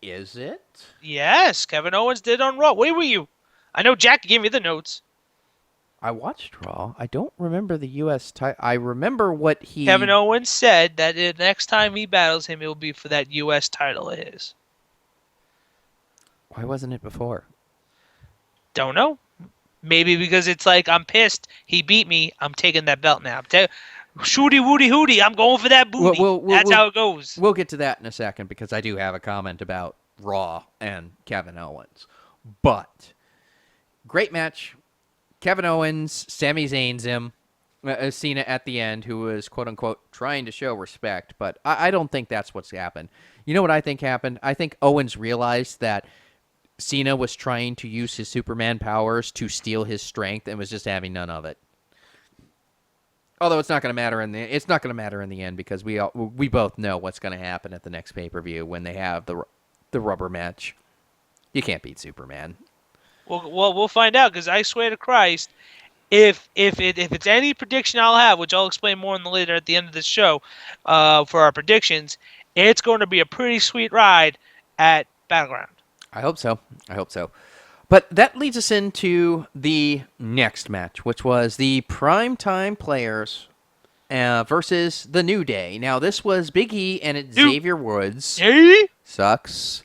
is it? Yes, Kevin Owens did on Raw. Where were you? I know Jack gave me the notes. I watched Raw. I don't remember the U.S. title. I remember what Kevin Owens said that the next time he battles him, it will be for that U.S. title of his. Why wasn't it before? Don't know. Maybe because it's like, I'm pissed. He beat me. I'm taking that belt now. Shooty woody hooty. I'm going for that booty. That's how it goes. We'll get to that in a second because I do have a comment about Raw and Kevin Owens. But great match. Kevin Owens, Sami Zayn's him, Cena at the end, who was, quote-unquote, trying to show respect. But I don't think that's what's happened. You know what I think happened? I think Owens realized that Cena was trying to use his Superman powers to steal his strength and was just having none of it. Although it's not going to matter in the end because we both know what's going to happen at the next pay-per-view when they have the rubber match. You can't beat Superman. Well, we'll find out because I swear to Christ, if it's any prediction I'll have, which I'll explain more later at the end of this show, for our predictions, it's going to be a pretty sweet ride at Battleground. I hope so. But that leads us into the next match, which was the Primetime Players versus the New Day. Now, this was Big E and Xavier Woods. Sucks.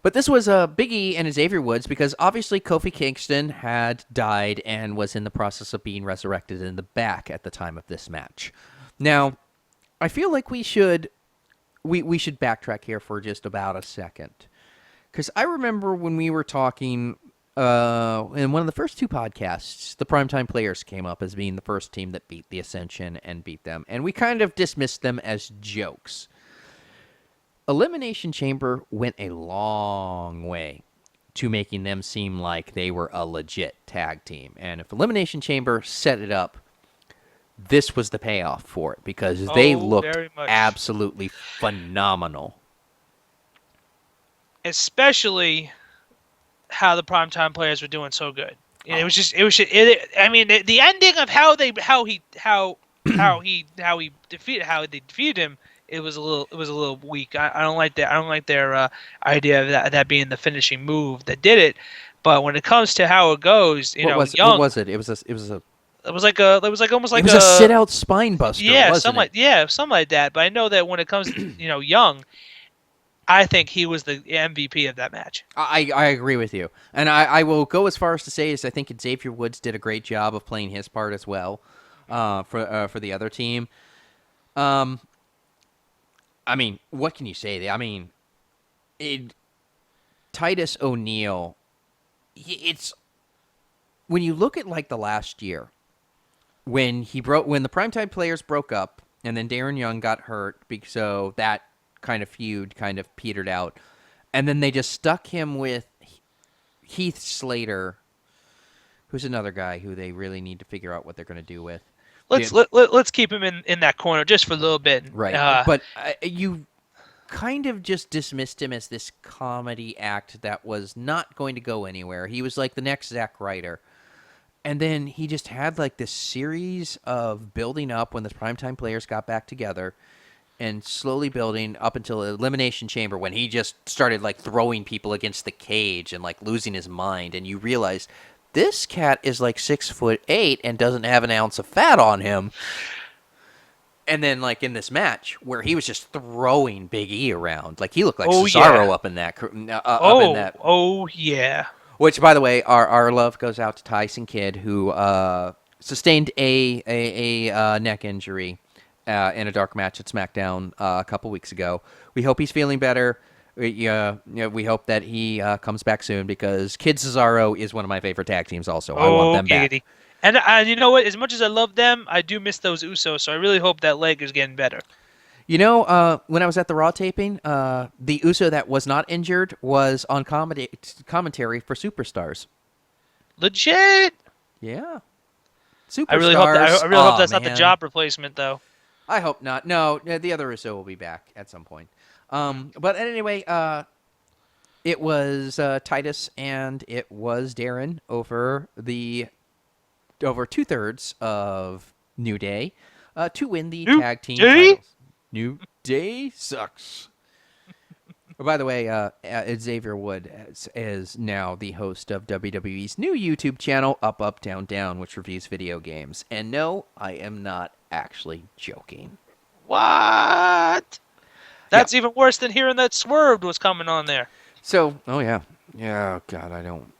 But this was Big E and Xavier Woods because obviously Kofi Kingston had died and was in the process of being resurrected in the back at the time of this match. Now, I feel like we should backtrack here for just about a second. Because I remember when we were talking in one of the first two podcasts, the Primetime Players came up as being the first team that beat the Ascension and beat them. And we kind of dismissed them as jokes. Elimination Chamber went a long way to making them seem like they were a legit tag team. And if Elimination Chamber set it up, this was the payoff for it because they looked absolutely phenomenal. Especially how the Primetime Players were doing so good. I mean, the ending of how they defeated him. It was a little weak. I don't like that. I don't like their idea of that being the finishing move that did it. But when it comes to how it goes, Young, what was it? It was almost like a sit out spine buster. Yeah, wasn't it? Something like that. But I know that when it comes to Young, I think he was the MVP of that match. I agree with you. And I will go as far as to say is I think Xavier Woods did a great job of playing his part as well for the other team. I mean, what can you say? I mean, Titus O'Neil, it's when you look at like the last year when the Primetime Players broke up and then Darren Young got hurt, so that kind of feud kind of petered out. And then they just stuck him with Heath Slater, who's another guy who they really need to figure out what they're going to do with. Let's keep him in that corner just for a little bit. Right. But you kind of just dismissed him as this comedy act that was not going to go anywhere. He was like the next Zack Ryder. And then he just had like this series of building up when the primetime players got back together and slowly building up until Elimination Chamber when he just started like throwing people against the cage and like losing his mind. And you realize this cat is like 6'8" and doesn't have an ounce of fat on him. And then, like, in this match, where he was just throwing Big E around. Like, he looked like Cesaro up in that. Oh, yeah. Which, by the way, our love goes out to Tyson Kidd, who sustained a neck injury in a dark match at SmackDown a couple weeks ago. We hope he's feeling better. We hope that he comes back soon, because Kid Cesaro is one of my favorite tag teams also. I want them back. And you know what? As much as I love them, I do miss those Usos, so I really hope that leg is getting better. You know, when I was at the Raw taping, the Uso that was not injured was on commentary for Superstars. Legit? Yeah. Superstars. I really hope that's not the job replacement, though. I hope not. No, the other Uso will be back at some point. But anyway, it was Titus and it was Darren over 2/3 of New Day to win the tag team titles. New Day sucks. By the way, Xavier Wood is now the host of WWE's new YouTube channel, Up, Up, Down, Down, which reviews video games. And no, I am not actually joking. What? That's even worse than hearing that Swerved was coming on there. So, oh yeah. Yeah, oh God, I don't...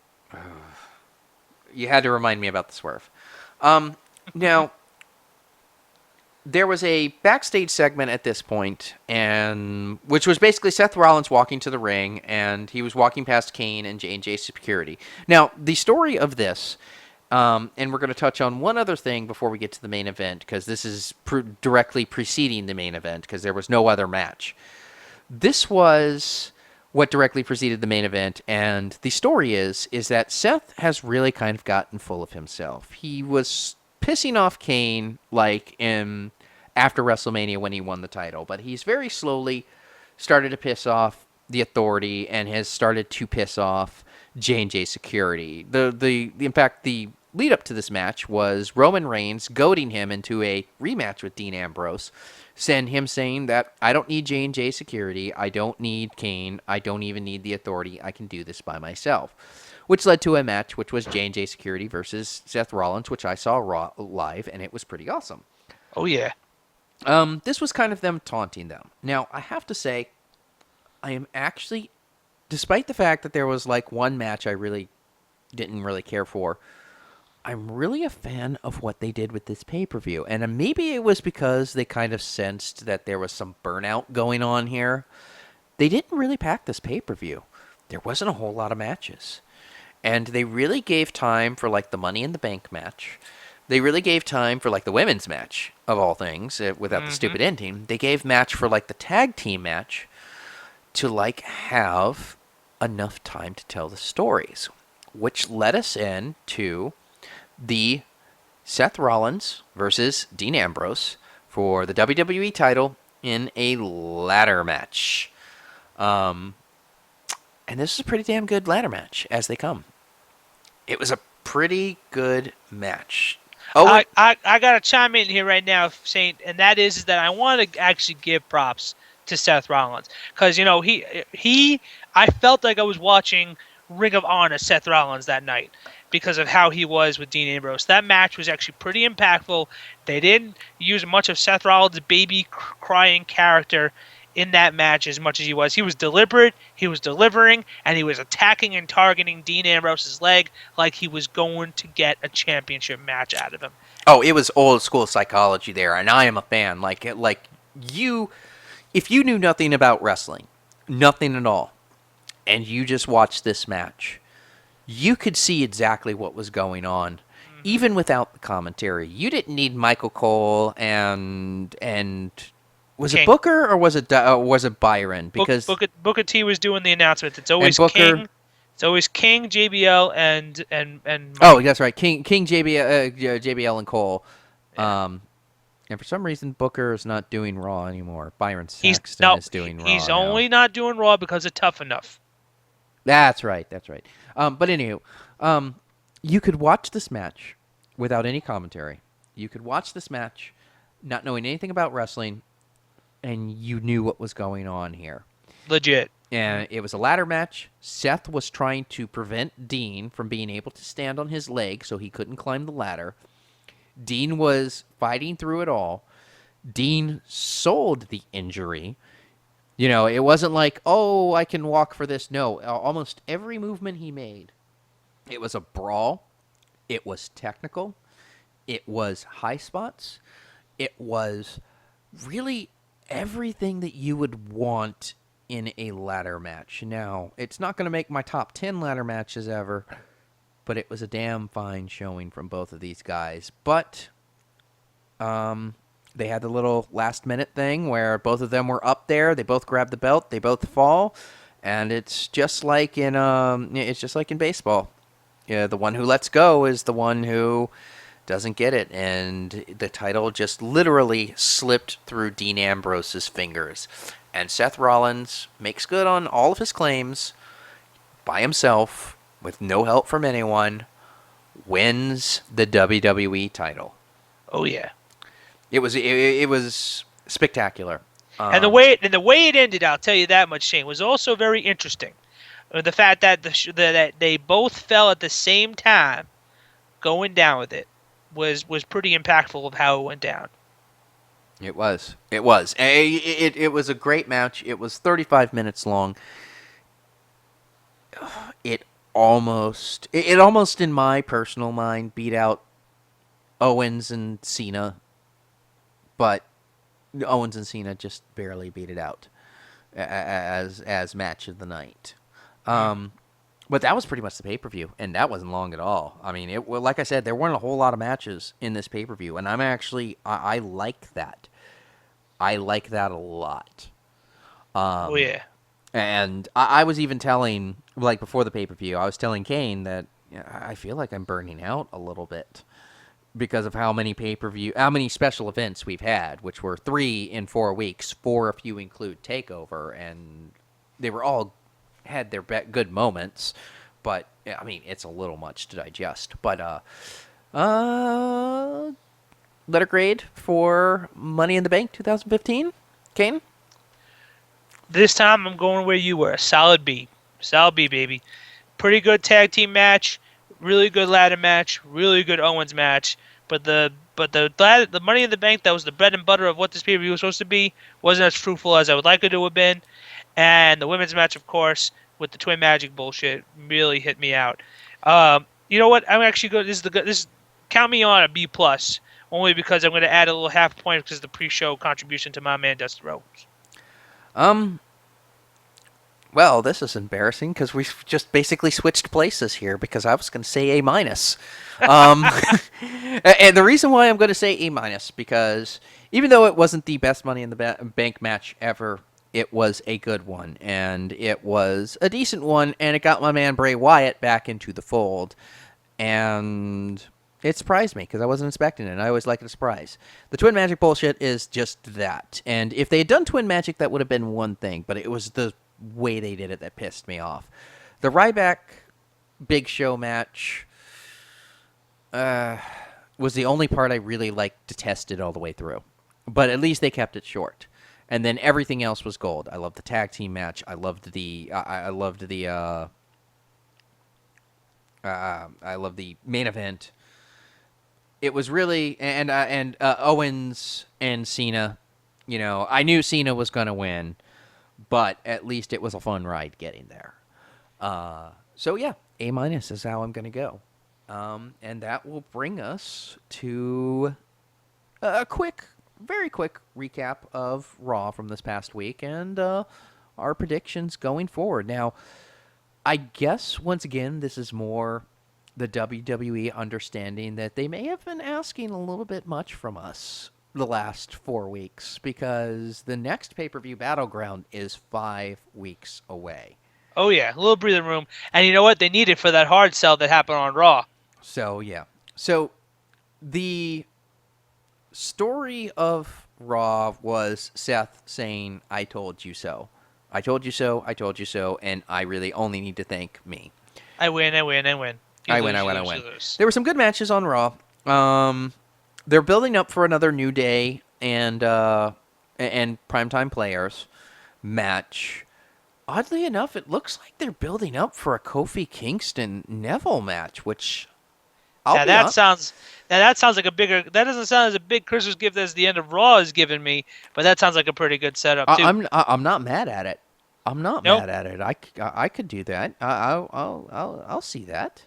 You had to remind me about the Swerve. Now, there was a backstage segment at this point, and which was basically Seth Rollins walking to the ring, and he was walking past Kane and J&J Security. Now, the story of this, and we're going to touch on one other thing before we get to the main event, because this is directly preceding the main event, because there was no other match. This was what directly preceded the main event, and the story is that Seth has really kind of gotten full of himself. He was pissing off Kane like after WrestleMania when he won the title, but he's very slowly started to piss off the Authority and has started to piss off J&J Security. In fact, the lead up to this match was Roman Reigns goading him into a rematch with Dean Ambrose, him saying that I don't need J&J Security, I don't need Kane, I don't even need the Authority, I can do this by myself. Which led to a match which was J&J Security versus Seth Rollins, which I saw live, and it was pretty awesome. Oh, yeah. This was kind of them taunting them. Now, I have to say, I am actually, despite the fact that there was like one match I really didn't really care for, I'm really a fan of what they did with this pay-per-view. And maybe it was because they kind of sensed that there was some burnout going on here. They didn't really pack this pay-per-view. There wasn't a whole lot of matches. And they really gave time for like the Money in the Bank match. They really gave time for like the women's match, of all things, without the stupid ending. They gave match for like the tag team match to like have enough time to tell the stories. Which led us into the Seth Rollins versus Dean Ambrose for the WWE title in a ladder match. And this is a pretty damn good ladder match as they come. It was a pretty good match. Oh, I got to chime in here right now, Saint, and that is that I want to actually give props to Seth Rollins. Because, you know, I felt like I was watching Ring of Honor Seth Rollins that night because of how he was with Dean Ambrose. That match was actually pretty impactful. They didn't use much of Seth Rollins' baby crying character in that match as much as he was. He was deliberate, he was delivering, and he was attacking and targeting Dean Ambrose's leg like he was going to get a championship match out of him. Oh, it was old school psychology there, and I am a fan. If you knew nothing about wrestling, nothing at all, and you just watched this match, you could see exactly what was going on, even without the commentary. You didn't need Michael Cole and Was King. it Booker or was it Byron? Because Booker T was doing the announcements. It's always Booker- King. It's always King, JBL, and oh, Mike. that's right, King JBL and Cole. Yeah. And for some reason Booker is not doing Raw anymore. Byron He's Saxton is doing Raw he's now. only not doing Raw because of Tough Enough. That's right. But anywho, you could watch this match without any commentary. You could watch this match not knowing anything about wrestling, and you knew what was going on here. Legit. And it was a ladder match. Seth was trying to prevent Dean from being able to stand on his leg so he couldn't climb the ladder. Dean was fighting through it all. Dean sold the injury. You know, it wasn't like, oh, I can walk for this. No, almost every movement he made, it was a brawl. It was technical. It was high spots. It was really everything that you would want in a ladder match. Now, it's not going to make my top 10 ladder matches ever, but it was a damn fine showing from both of these guys. But they had the little last-minute thing where both of them were up there. They both grab the belt. They both fall, and it's just like in baseball. Yeah, the one who lets go is the one who doesn't get it, and the title just literally slipped through Dean Ambrose's fingers. And Seth Rollins makes good on all of his claims by himself, with no help from anyone, wins the WWE title. Oh yeah. It was spectacular. And the way it ended, I'll tell you that much, Shane, was also very interesting. The fact that that they both fell at the same time, going down with it, was pretty impactful of how it went down. It was. It was a great match. It was 35 minutes long. It almost, in my personal mind, beat out Owens and Cena, but Owens and Cena just barely beat it out as match of the night. But that was pretty much the pay-per-view, and that wasn't long at all. I mean, like I said, there weren't a whole lot of matches in this pay-per-view, and I like that. I like that a lot. Oh yeah. And I was even telling, like before the pay-per-view, I was telling Kane that I feel like I'm burning out a little bit because of how many special events we've had, which were 3 in 4 weeks, 4 if you include TakeOver, and they were all had their good moments, but I mean, it's a little much to digest. But letter grade for Money in the Bank 2015, Kane? This time I'm going where you were. Solid B. Solid B, baby. Pretty good tag team match. Really good ladder match. Really good Owens match. But the Money in the Bank that was the bread and butter of what this pay-per-view was supposed to be wasn't as fruitful as I would like it to have been. And the women's match, of course, with the Twin Magic bullshit, really hit me out. You know what? I'm actually going. This count me on a B plus, only because I'm going to add a little half point because of the pre-show contribution to my man Dusty Rhodes. Well, this is embarrassing because we've just basically switched places here because I was going to say A minus. And the reason why I'm going to say A minus because even though it wasn't the best Money in the Bank match ever, it was a good one, and it was a decent one, and it got my man Bray Wyatt back into the fold, and it surprised me because I wasn't expecting it, and I always like a surprise. The Twin Magic bullshit is just that, and if they had done Twin Magic, that would have been one thing, but it was the way they did it that pissed me off. The Ryback Big Show match was the only part I really detested all the way through, but at least they kept it short. And then everything else was gold. I loved the tag team match. I loved the main event. It was really and Owens and Cena. You know, I knew Cena was going to win, but at least it was a fun ride getting there. So yeah, A minus is how I'm going to go, and that will bring us to a very quick recap of Raw from this past week and our predictions going forward. Now, I guess, once again, this is more the WWE understanding that they may have been asking a little bit much from us the last 4 weeks because the next pay-per-view Battleground is 5 weeks away. Oh yeah, a little breathing room, and you know what? They need it for that hard sell that happened on Raw. So yeah. So the story of Raw was Seth saying, "I told you so. I told you so. I told you so," and I really only need to thank me. I win. You I win. lose, you lose. There were some good matches on Raw. They're building up for another New Day and Primetime Players match. Oddly enough, it looks like they're building up for a Kofi Kingston Neville match, which That sounds like a bigger. That doesn't sound as a big Christmas gift as the end of Raw has given me, but that sounds like a pretty good setup too. I'm not mad at it. I'm not Nope. mad at it. I could do that. I'll see that.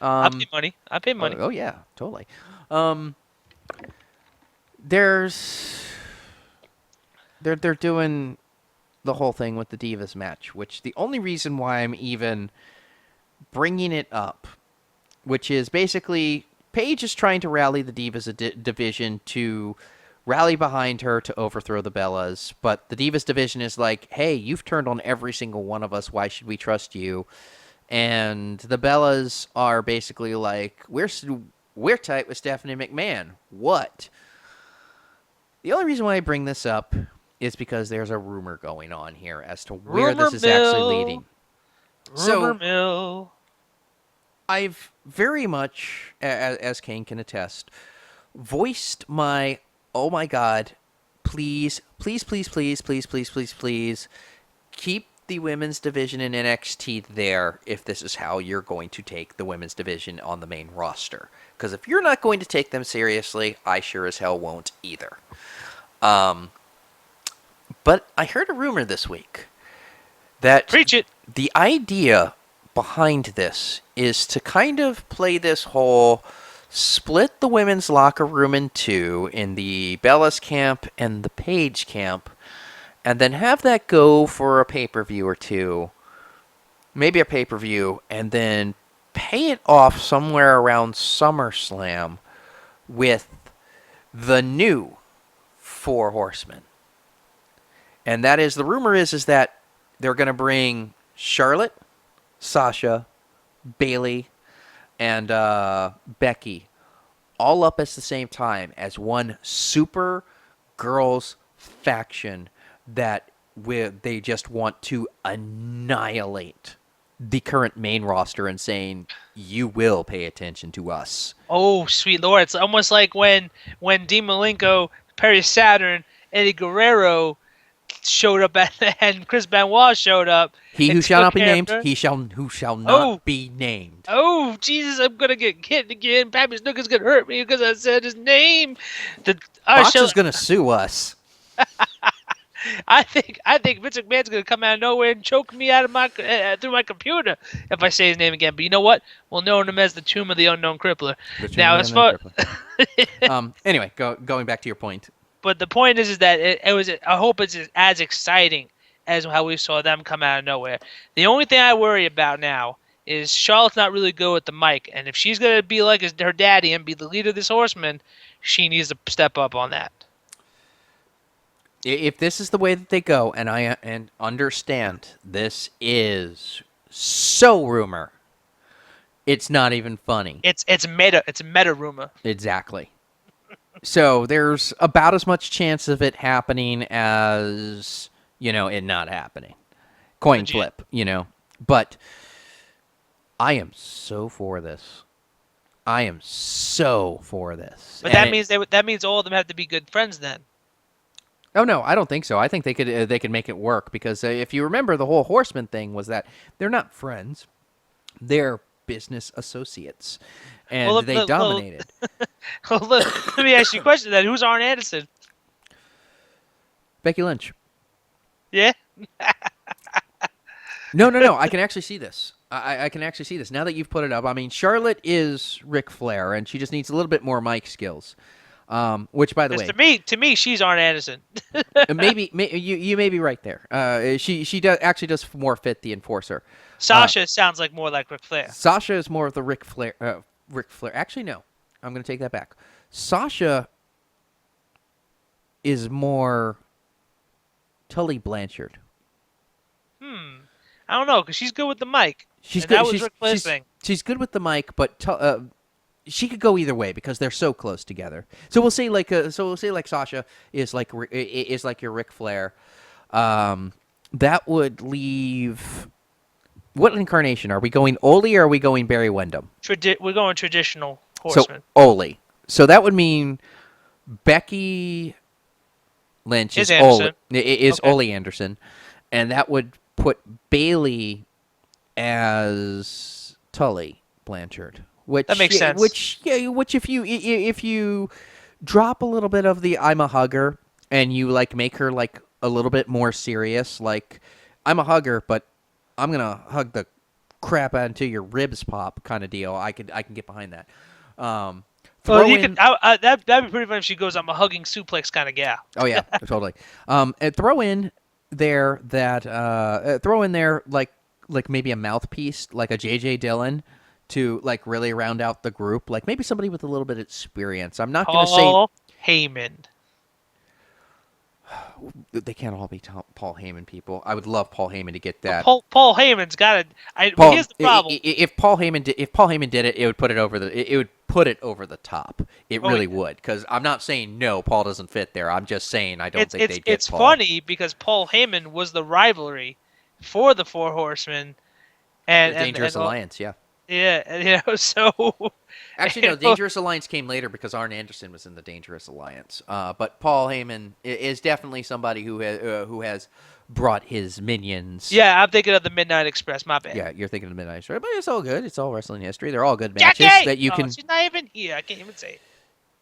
I pay money. I pay money. Oh yeah, totally. They're doing the whole thing with the Divas match, which the only reason why I'm even bringing it up, which is basically Paige is trying to rally the Divas division to rally behind her to overthrow the Bellas, but the Divas division is like, hey, you've turned on every single one of us. Why should we trust you? And the Bellas are basically like, we're tight with Stephanie McMahon. What? The only reason why I bring this up is because there's a rumor going on here as to where this is actually leading. Rumor mill. I've very much, as Kane can attest, voiced my, oh my God, please, please, please, please, please, please, please, please, keep the women's division in NXT there if this is how you're going to take the women's division on the main roster. Because if you're not going to take them seriously, I sure as hell won't either. But I heard a rumor this week that Preach it. the idea behind this is to kind of play this whole split the women's locker room in two in the Bellas camp and the Paige camp, and then have that go for a pay-per-view or two, maybe a pay-per-view, and then pay it off somewhere around SummerSlam with the new Four Horsemen. And that is, the rumor is that they're going to bring Charlotte, Sasha, Bayley, and Becky all up at the same time as one super girls faction that they just want to annihilate the current main roster and saying, you will pay attention to us. Oh, sweet Lord. It's almost like when Dean Malenko, Perry Saturn, Eddie Guerrero showed up and Chris Benoit showed up. He who shall not be named, who shall not be named. Oh, Jesus, I'm going to get hit again. Pappy Snooker's going to hurt me because I said his name. Fox is going to sue us. I think Vince McMahon's going to come out of nowhere and choke me out of my through my computer if I say his name again. But you know what? We'll know him as the Tomb of the Unknown Crippler. Now, as far anyway, going back to your point. But the point is that it was. I hope it's as exciting as how we saw them come out of nowhere. The only thing I worry about now is Charlotte's not really good with the mic, and if she's gonna be like her daddy and be the leader of this Horseman, she needs to step up on that. If this is the way that they go, and I understand this is so rumor, it's not even funny. It's meta. It's a meta rumor. Exactly. So there's about as much chance of it happening as, it not happening. Coin flip, But I am so for this. But that means all of them have to be good friends then. Oh no, I don't think so. I think they could make it work because if you remember, the whole Horseman thing was that they're not friends, they're business associates, and they dominated. Well, let me ask you a question then. Who's Arn Anderson? Becky Lynch. Yeah. No. I can actually see this. I can actually see this now that you've put it up. I mean, Charlotte is Ric Flair, and she just needs a little bit more mic skills. Which, by the way, to me, she's Arn Anderson. maybe you may be right there. She does more fit the Enforcer. Sasha sounds like more like Ric Flair. Sasha is more of the Ric Flair. Actually, no. I'm going to take that back. Sasha is more Tully Blanchard. I don't know, because she's good with the mic. She's And good. that was Ric Flair's thing. She's good with the mic, but she could go either way because they're so close together. So we'll say like Sasha is like your Ric Flair. That would leave. What incarnation are we going? Ole or are we going Barry Windham? We're going traditional horseman. So Ole. So that would mean Becky Lynch Is is Ole. Anderson. Is Okay. Ole Anderson, and that would put Bailey as Tully Blanchard. Which That makes sense. Which if you drop a little bit of the I'm a hugger and you like make her like a little bit more serious, like I'm a hugger, but I'm gonna hug the crap out until your ribs pop kind of deal. I can get behind that. Well, Throw you in, could, that'd be pretty funny if she goes, I'm a hugging suplex kind of gal. oh yeah, totally. And throw in there like maybe a mouthpiece, like a JJ Dillon, to like really round out the group. Like maybe somebody with a little bit of experience. I'm not going to say Paul Heyman. they can't all be Paul Heyman people. I would love Paul Heyman to get that. Paul Heyman's got to. Paul, Here's the problem. If Paul Heyman did it, it would put it over the top. It really would, because I'm not saying no, Paul doesn't fit there. I'm just saying I don't think they'd get It's Paul. funny because Paul Heyman was the rivalry for the Four Horsemen and The Dangerous Alliance, yeah. Yeah, and, so Actually, no, Dangerous Alliance came later because Arn Anderson was in the Dangerous Alliance. But Paul Heyman is definitely somebody who has brought his minions. Yeah, I'm thinking of the Midnight Express. My bad. Yeah, you're thinking of Midnight Express, but it's all good. It's all wrestling history. They're all good matches Jackie! that you Oh, can. She's not even here. I can't even say it.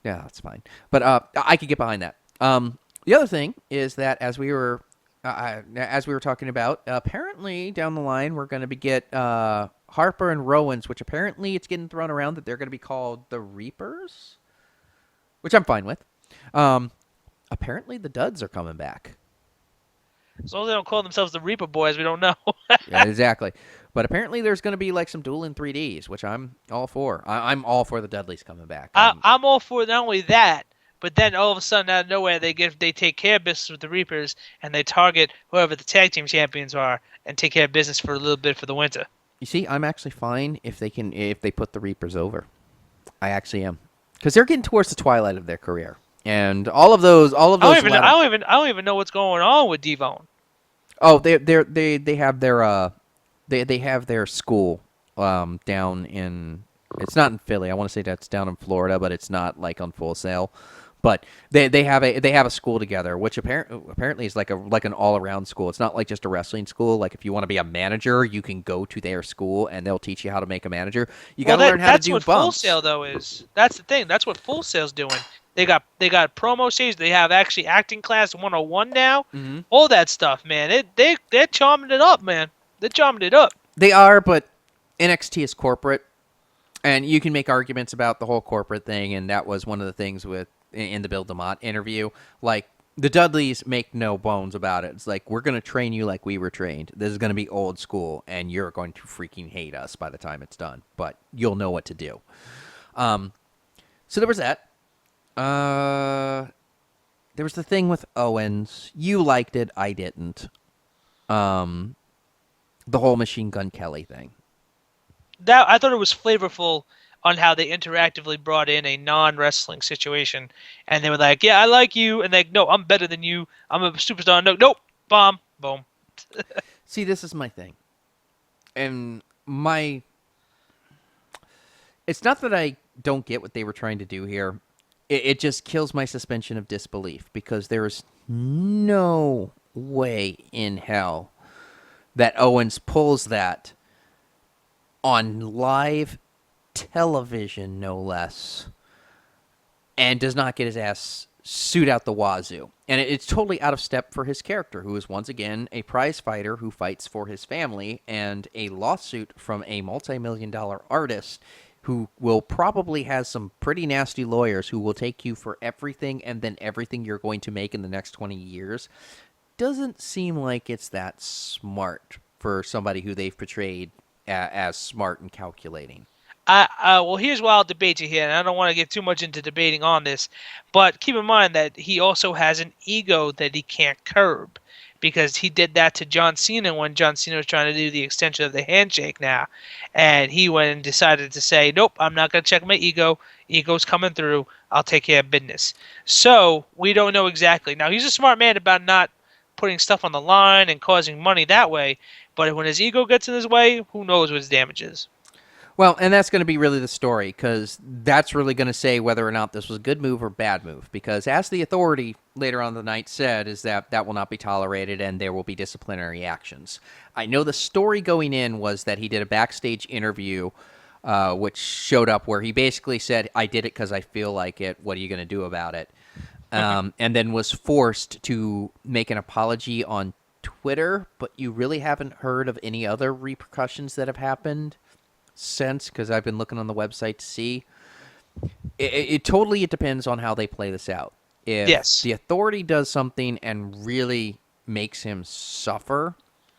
Yeah, that's fine. But I could get behind that. The other thing is that as we were talking about, apparently down the line we're going to get Harper and Rowan's, which apparently it's getting thrown around that they're going to be called the Reapers, which I'm fine with. Apparently the Duds are coming back. As long as they don't call themselves the Reaper Boys, we don't know. Yeah, exactly. But apparently there's going to be like some dueling 3Ds, which I'm all for. I'm all for the Dudleys coming back. I'm all for not only that, but then all of a sudden out of nowhere they take care of business with the Reapers and they target whoever the tag team champions are and take care of business for a little bit for the winter. You see, I'm actually fine if they put the Reapers over. I actually am, because they're getting towards the twilight of their career, and all of those. I don't even know what's going on with Devon. Oh, they have their school down in. It's not in Philly. I want to say that's down in Florida, but it's not like on Full Sail. But they have a school together, which apparently is like an all around school. It's not like just a wrestling school. Like if you want to be a manager, you can go to their school and they'll teach you how to make a manager. You got to learn how to do That's bumps. what Full Sail though is. That's the thing. That's what Full Sail's doing. They got promo stage. They have actually acting class 101 now. Mm-hmm. All that stuff, man. They're charming it up, man. They're charming it up. They are, but NXT is corporate, and you can make arguments about the whole corporate thing. And that was one of the things in the Bill DeMott interview. Like the Dudleys make no bones about it. It's like, we're going to train you like we were trained. This is going to be old school, and you're going to freaking hate us by the time it's done. But you'll know what to do. So there was that. There was the thing with Owens. You liked it. I didn't. The whole Machine Gun Kelly thing. That I thought it was flavorful on how they interactively brought in a non-wrestling situation, and they were like, "Yeah, I like you," and like, "No, I'm better than you. I'm a superstar." No, nope, bomb, boom. See, this is my thing, and it's not that I don't get what they were trying to do here. It just kills my suspension of disbelief, because there is no way in hell that Owens pulls that on live television, no less, and does not get his ass sued out the wazoo. And it's totally out of step for his character, who is once again a prize fighter who fights for his family, and a lawsuit from a multi-million-dollar artist who will probably has some pretty nasty lawyers who will take you for everything and then everything you're going to make in the next 20 years. Doesn't seem like it's that smart for somebody who they've portrayed as smart and calculating. Well, here's why I'll debate you here, and I don't want to get too much into debating on this, but keep in mind that he also has an ego that he can't curb, because he did that to John Cena when John Cena was trying to do the extension of the handshake now, and he went and decided to say, nope, I'm not going to check my ego. Ego's coming through. I'll take care of business. So we don't know exactly. Now, he's a smart man about not putting stuff on the line and causing money that way, but when his ego gets in his way, who knows what his damage is. Well, and that's going to be really the story, because that's really going to say whether or not this was a good move or bad move. Because as the Authority later on the night said, is that will not be tolerated and there will be disciplinary actions. I know the story going in was that he did a backstage interview, which showed up where he basically said, I did it because I feel like it. What are you going to do about it? And then was forced to make an apology on Twitter, but you really haven't heard of any other repercussions that have happened since, because I've been looking on the website to see. It totally depends on how they play this out. If Yes. the Authority does something and really makes him suffer,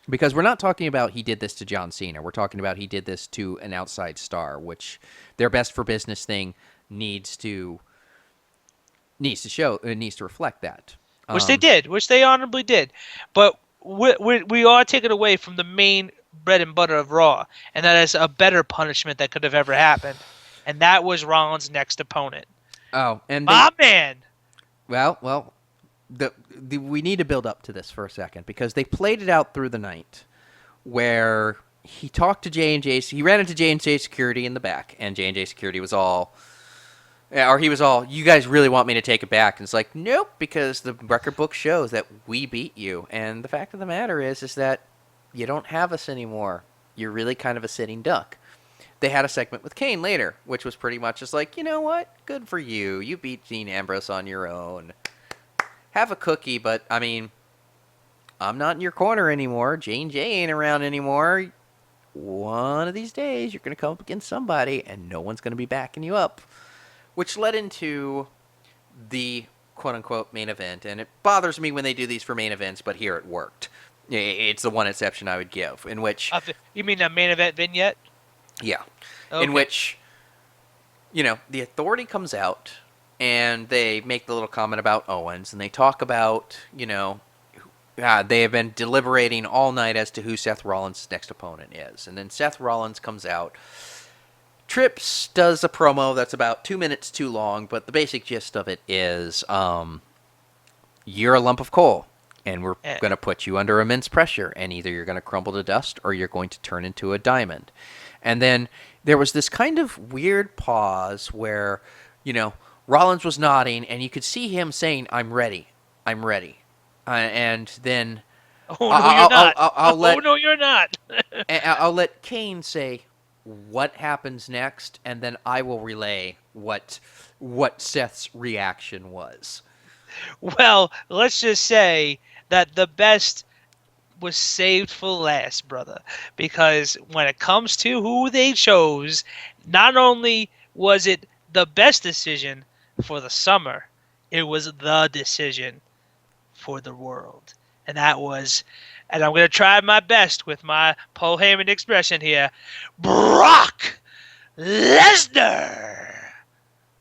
because we're not talking about he did this to John Cena. We're talking about he did this to an outside star, which their best for business thing needs to show. It needs to reflect that. Which they did, which they honorably did. But we are taken away from the main bread and butter of Raw, and that is a better punishment that could have ever happened. And that was Rollins' next opponent. Oh, and My man! well, we need to build up to this for a second, because they played it out through the night, where he talked to J&J. He ran into J&J Security in the back, and J&J Security was all, you guys really want me to take it back? And it's like, nope, because the record book shows that we beat you. And the fact of the matter is that you don't have us anymore. You're really kind of a sitting duck. They had a segment with Kane later, which was pretty much just like, you know what? Good for you. You beat Dean Ambrose on your own. Have a cookie, but, I mean, I'm not in your corner anymore. J&J ain't around anymore. One of these days, you're going to come up against somebody, and no one's going to be backing you up. Which led into the quote-unquote main event. And it bothers me when they do these for main events, but here it worked. It's the one exception I would give, in which... You mean a main event vignette? Yeah. Okay. In which, the Authority comes out, and they make the little comment about Owens, and they talk about, they have been deliberating all night as to who Seth Rollins' next opponent is. And then Seth Rollins comes out. Trips does a promo that's about 2 minutes too long, but the basic gist of it is, you're a lump of coal, and we're going to put you under immense pressure, and either you're going to crumble to dust or you're going to turn into a diamond. And then there was this kind of weird pause where, Rollins was nodding, and you could see him saying, I'm ready. I'm ready. And then... Oh, no, you're not. No, you're not. I'll let Kane say what happens next, and then I will relay what Seth's reaction was. Well, let's just say that the best was saved for last, brother. Because when it comes to who they chose, not only was it the best decision for the summer, it was the decision for the world. And that was, and I'm going to try my best with my Paul Heyman expression here, Brock Lesnar.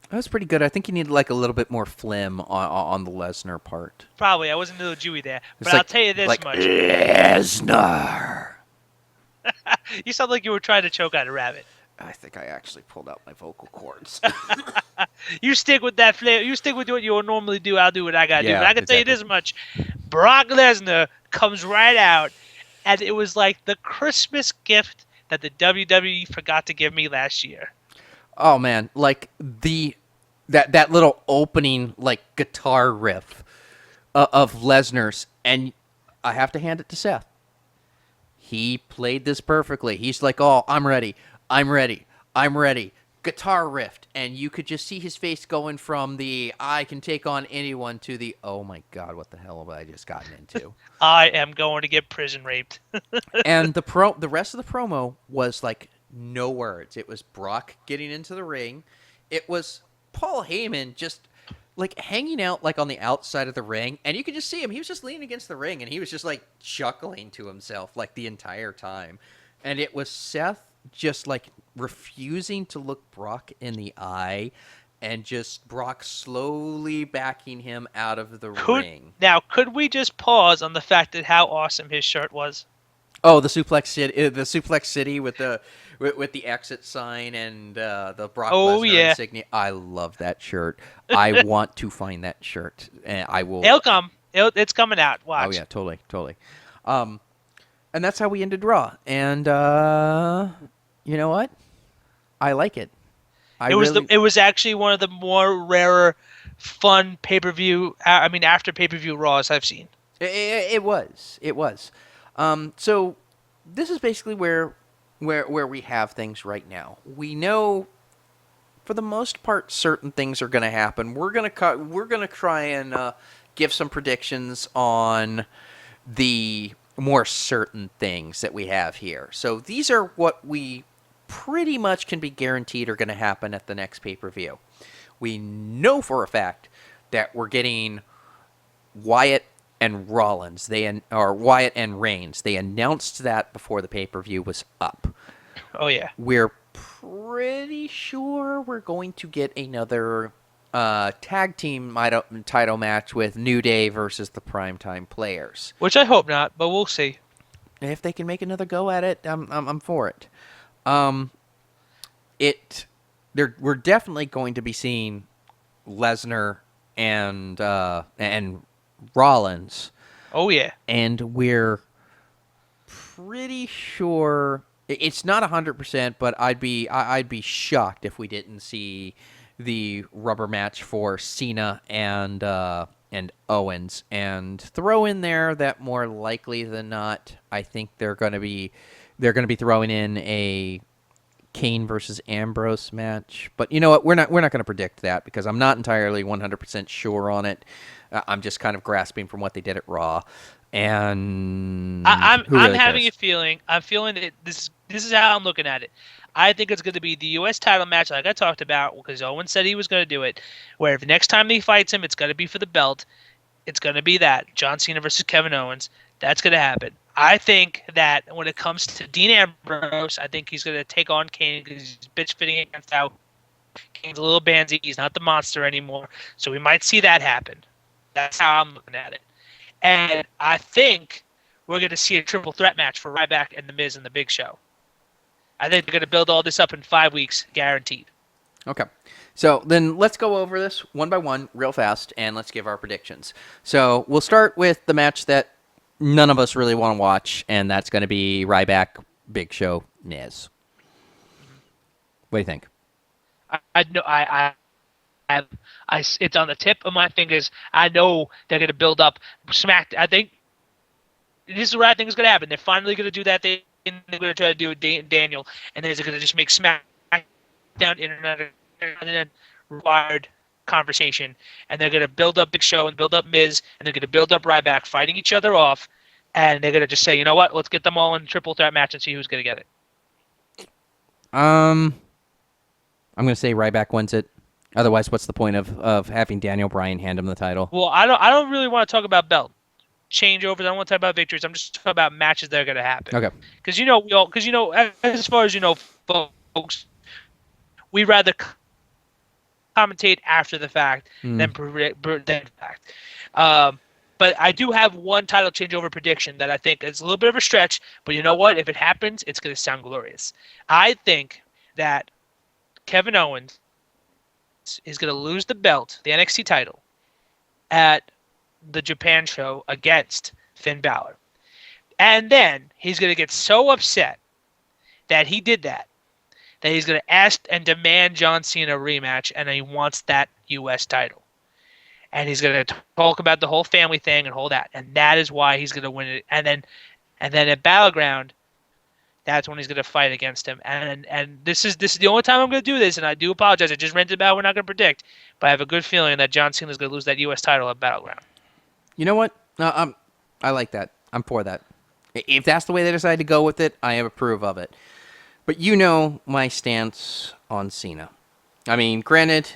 That was pretty good. I think you need like a little bit more phlegm on the Lesnar part. Probably. I wasn't a little Jewy there. But It's I'll tell you this much. Lesnar. You sound like you were trying to choke out a rabbit. I think I actually pulled out my vocal cords. You stick with that flavor. You stick with what you would normally do. I'll do what I got to do. Yeah, But I can tell you exactly. this much. Brock Lesnar comes right out, and it was like the Christmas gift that the WWE forgot to give me last year. Oh man, like that little opening like guitar riff of Lesnar's, and I have to hand it to Seth. He played this perfectly. He's like, "Oh, I'm ready. I'm ready. I'm ready." Guitar riff, and you could just see his face going from the "I can take on anyone" to the "Oh my God, what the hell have I just gotten into?" I am going to get prison raped. And the rest of the promo was like no words. It was Brock getting into the ring. It was Paul Heyman just like hanging out like on the outside of the ring, and you could just see him. He was just leaning against the ring, and he was just like chuckling to himself like the entire time. And it was Seth just like refusing to look Brock in the eye, and just Brock slowly backing him out of the ring. Could we just pause on the fact that how awesome his shirt was? Oh, the Suplex City with the exit sign and the Brock Lesnar insignia. I love that shirt. I want to find that shirt, and I will. It'll come. It's coming out. Watch. Oh yeah, totally. And that's how we ended Raw. And you know what? I like it. It was actually one of the more rarer, fun pay-per-view. After pay-per-view Raws I've seen. It was. So this is basically where we have things right now. We know, for the most part, certain things are going to happen. We're gonna try and give some predictions on the more certain things that we have here. So these are what we pretty much can be guaranteed are going to happen at the next pay-per-view. We know for a fact that we're getting Wyatt and Rollins. Or Wyatt and Reigns. They announced that before the pay-per-view was up. Oh yeah. We're pretty sure we're going to get another tag team title match with New Day versus the Primetime Players. Which I hope not, but we'll see. If they can make another go at it, I'm for it. We're definitely going to be seeing Lesnar and Rollins. Oh yeah. And we're pretty sure it's not 100%, but I'd be shocked if we didn't see the rubber match for Cena and Owens, and throw in there that more likely than not, I think they're going to be throwing in a Kane versus Ambrose match. But you know what? We're not going to predict that because I'm not entirely 100% sure on it. I'm just kind of grasping from what they did at Raw. And I'm having a feeling. I'm feeling that this is how I'm looking at it. I think it's going to be the U.S. title match, like I talked about, because Owen said he was going to do it. Where if the next time he fights him, it's going to be for the belt. It's going to be that John Cena versus Kevin Owens. That's going to happen. I think that when it comes to Dean Ambrose, I think he's going to take on Kane because he's bitch fitting against how Kane's a little bandsy. He's not the monster anymore. So we might see that happen. That's how I'm looking at it. And I think we're going to see a triple threat match for Ryback and The Miz and The Big Show. I think they're going to build all this up in 5 weeks, guaranteed. Okay. So then let's go over this one by one real fast, and let's give our predictions. So we'll start with the match that none of us really want to watch, and that's going to be Ryback, Big Show, Miz. What do you think? It's on the tip of my fingers. I know they're going to build up Smack. I think this is what I think is going to happen. They're finally going to do that thing. They're going to try to do it Daniel, and they're going to just make SmackDown internet required conversation, and they're going to build up Big Show and build up Miz, and they're going to build up Ryback fighting each other off, and they're going to just say, you know what, let's get them all in a triple threat match and see who's going to get it. I'm going to say Ryback wins it. Otherwise, what's the point of having Daniel Bryan hand him the title? Well, I don't really want to talk about belt changeovers. I don't want to talk about victories. I'm just talking about matches that are going to happen. Okay. Because as far as you know, folks, we rather commentate after the fact than fact. But I do have one title changeover prediction that I think is a little bit of a stretch. But you know what? If it happens, it's going to sound glorious. I think that Kevin Owens is going to lose the belt, the NXT title, at the Japan show against Finn Balor. And then he's going to get so upset that he did that he's going to ask and demand John Cena a rematch, and he wants that U.S. title. And he's going to talk about the whole family thing and all that. And that is why he's going to win it. And then at Battleground, that's when he's going to fight against him. And this is the only time I'm going to do this, and I do apologize. I just rented about we're not going to predict, but I have a good feeling that John Cena is going to lose that U.S. title at Battleground. You know what? I like that. I'm for that. If that's the way they decide to go with it, I approve of it. But you know my stance on Cena. I mean, granted,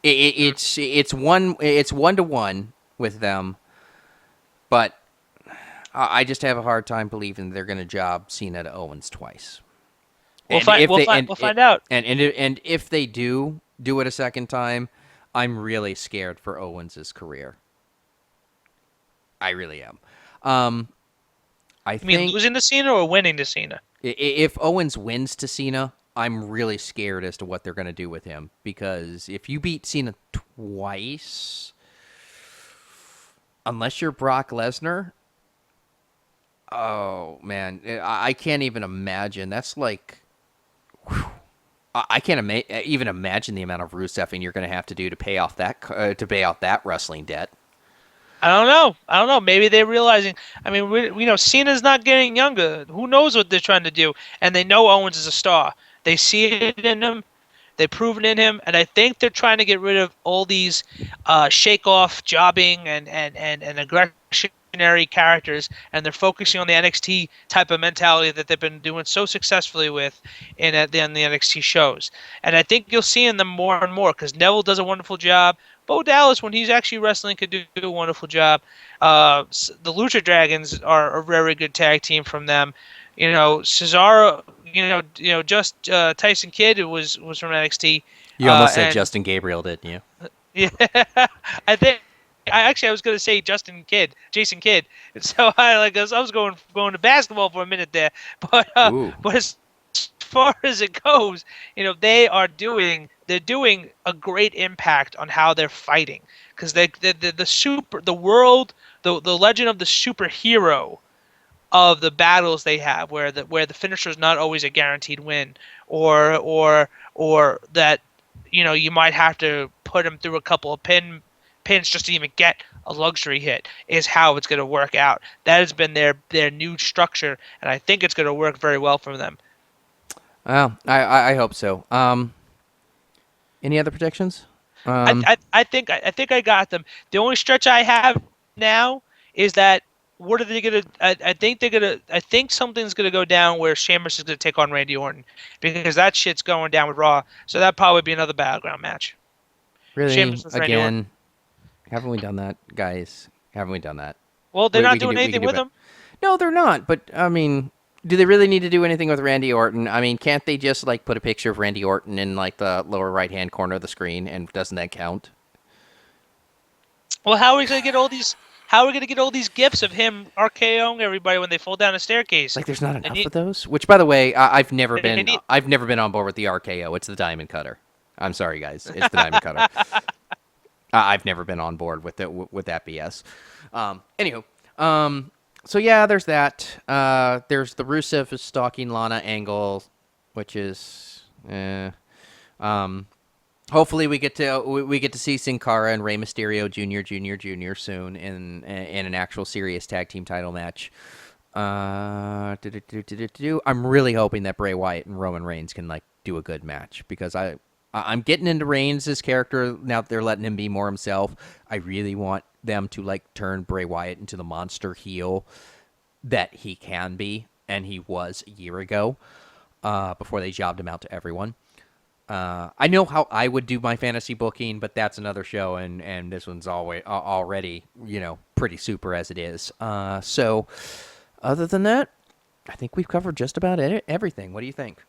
it's 1-1 with them, but I just have a hard time believing they're going to job Cena to Owens twice. We'll find out. And if they do it a second time, I'm really scared for Owens' career. I really am. I You mean think losing to Cena or winning to Cena? if Owens wins to Cena, I'm really scared as to what they're going to do with him, because if you beat Cena twice, unless you're Brock Lesnar, oh man, I can't even imagine. That's like, whew. I can't even imagine the amount of Rusev you're going to have to do to pay off that wrestling debt. I don't know. Maybe they're realizing. I mean, Cena's not getting younger. Who knows what they're trying to do? And they know Owens is a star. They see it in him. They've proven in him, and I think they're trying to get rid of all these shake-off jobbing and aggressionary characters, and they're focusing on the NXT type of mentality that they've been doing so successfully with in the NXT shows. And I think you'll see in them more and more, because Neville does a wonderful job. Bo Dallas, when he's actually wrestling, could do a wonderful job. The Lucha Dragons are a very good tag team from them. Cesaro, just Tyson Kidd was from NXT. You almost said Justin Gabriel, didn't you? Yeah, I was going to say Jason Kidd. So I was going to basketball for a minute there, but as far as it goes, they're doing a great impact on how they're fighting, because the legend of the superhero of the battles they have, where the finisher is not always a guaranteed win, or that you might have to put him through a couple of pins just to even get a luxury hit, is how it's going to work out. That has been their new structure, and I think it's going to work very well for them. Well, I hope so. Any other predictions? I think I got them. The only stretch I have now is that, what are they gonna? I think something's gonna go down where Sheamus is gonna take on Randy Orton, because that shit's going down with Raw. So that'd probably be another battleground match. Really? Sheamus with Randy Orton. Again? Haven't we done that, guys? Haven't we done that? Well, they're not doing anything with him. No, they're not. But I mean, do they really need to do anything with Randy Orton? I mean, can't they just put a picture of Randy Orton in the lower right-hand corner of the screen, and doesn't that count? Well, how are we gonna get all these? How are we gonna get all these gifs of him RKOing everybody when they fall down a staircase? There's not enough of those. Which, by the way, I've never been on board with the RKO. It's the Diamond Cutter. I'm sorry, guys. It's the Diamond Cutter. I've never been on board with that BS. Anywho, so yeah, there's that. There's the Rusev is stalking Lana angle, which is, hopefully we get to see Sin Cara and Rey Mysterio Jr. soon in an actual serious tag team title match. I'm really hoping that Bray Wyatt and Roman Reigns can do a good match, because I'm getting into Reigns' character now that they're letting him be more himself. I really want them to turn Bray Wyatt into the monster heel that he can be, and he was a year ago, before they jobbed him out to everyone. I know how I would do my fantasy booking, but that's another show, and this one's already pretty super as it is. So other than that, I think we've covered just about everything. What do you think?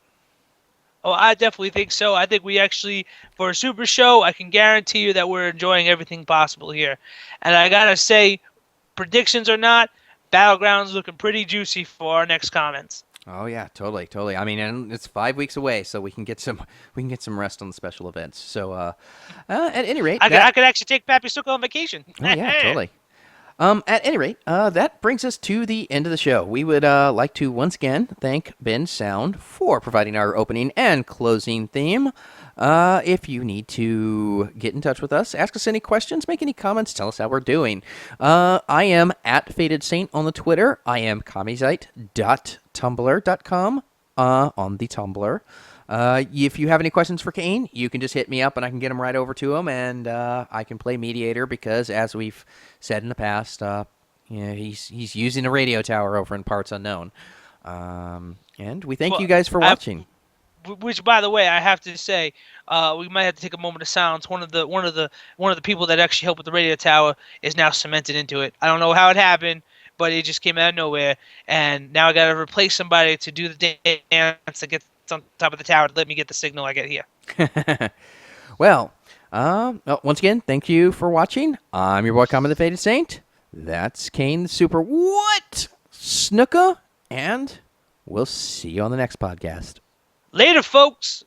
Oh, I definitely think so. I think we actually, for a super show, I can guarantee you that we're enjoying everything possible here. And I gotta say, predictions or not, Battleground's looking pretty juicy for our next comments. Oh yeah, totally. I mean, and it's 5 weeks away, so we can get some rest on the special events. So, at any rate, I could actually take Pappy Suka on vacation. Oh yeah, totally. At any rate, that brings us to the end of the show. We would like to once again thank Ben Sound for providing our opening and closing theme. If you need to get in touch with us, ask us any questions, make any comments, tell us how we're doing. I am at Faded Saint on the Twitter. I am commieSite.tumblr.com on the Tumblr. If you have any questions for Kane, you can just hit me up and I can get them right over to him, and I can play mediator, because as we've said in the past, he's using a radio tower over in parts unknown. And we thank you guys for watching. Which, by the way, I have to say, we might have to take a moment of silence. One of the people that actually helped with the radio tower is now cemented into it. I don't know how it happened, but it just came out of nowhere, and now I got to replace somebody to do the dance to get on top of the tower to let me get the signal I get here. Well, once again, thank you for watching. I'm your boy, Common the Faded Saint. That's Kane the Super What? Snuka, and we'll see you on the next podcast. Later, folks.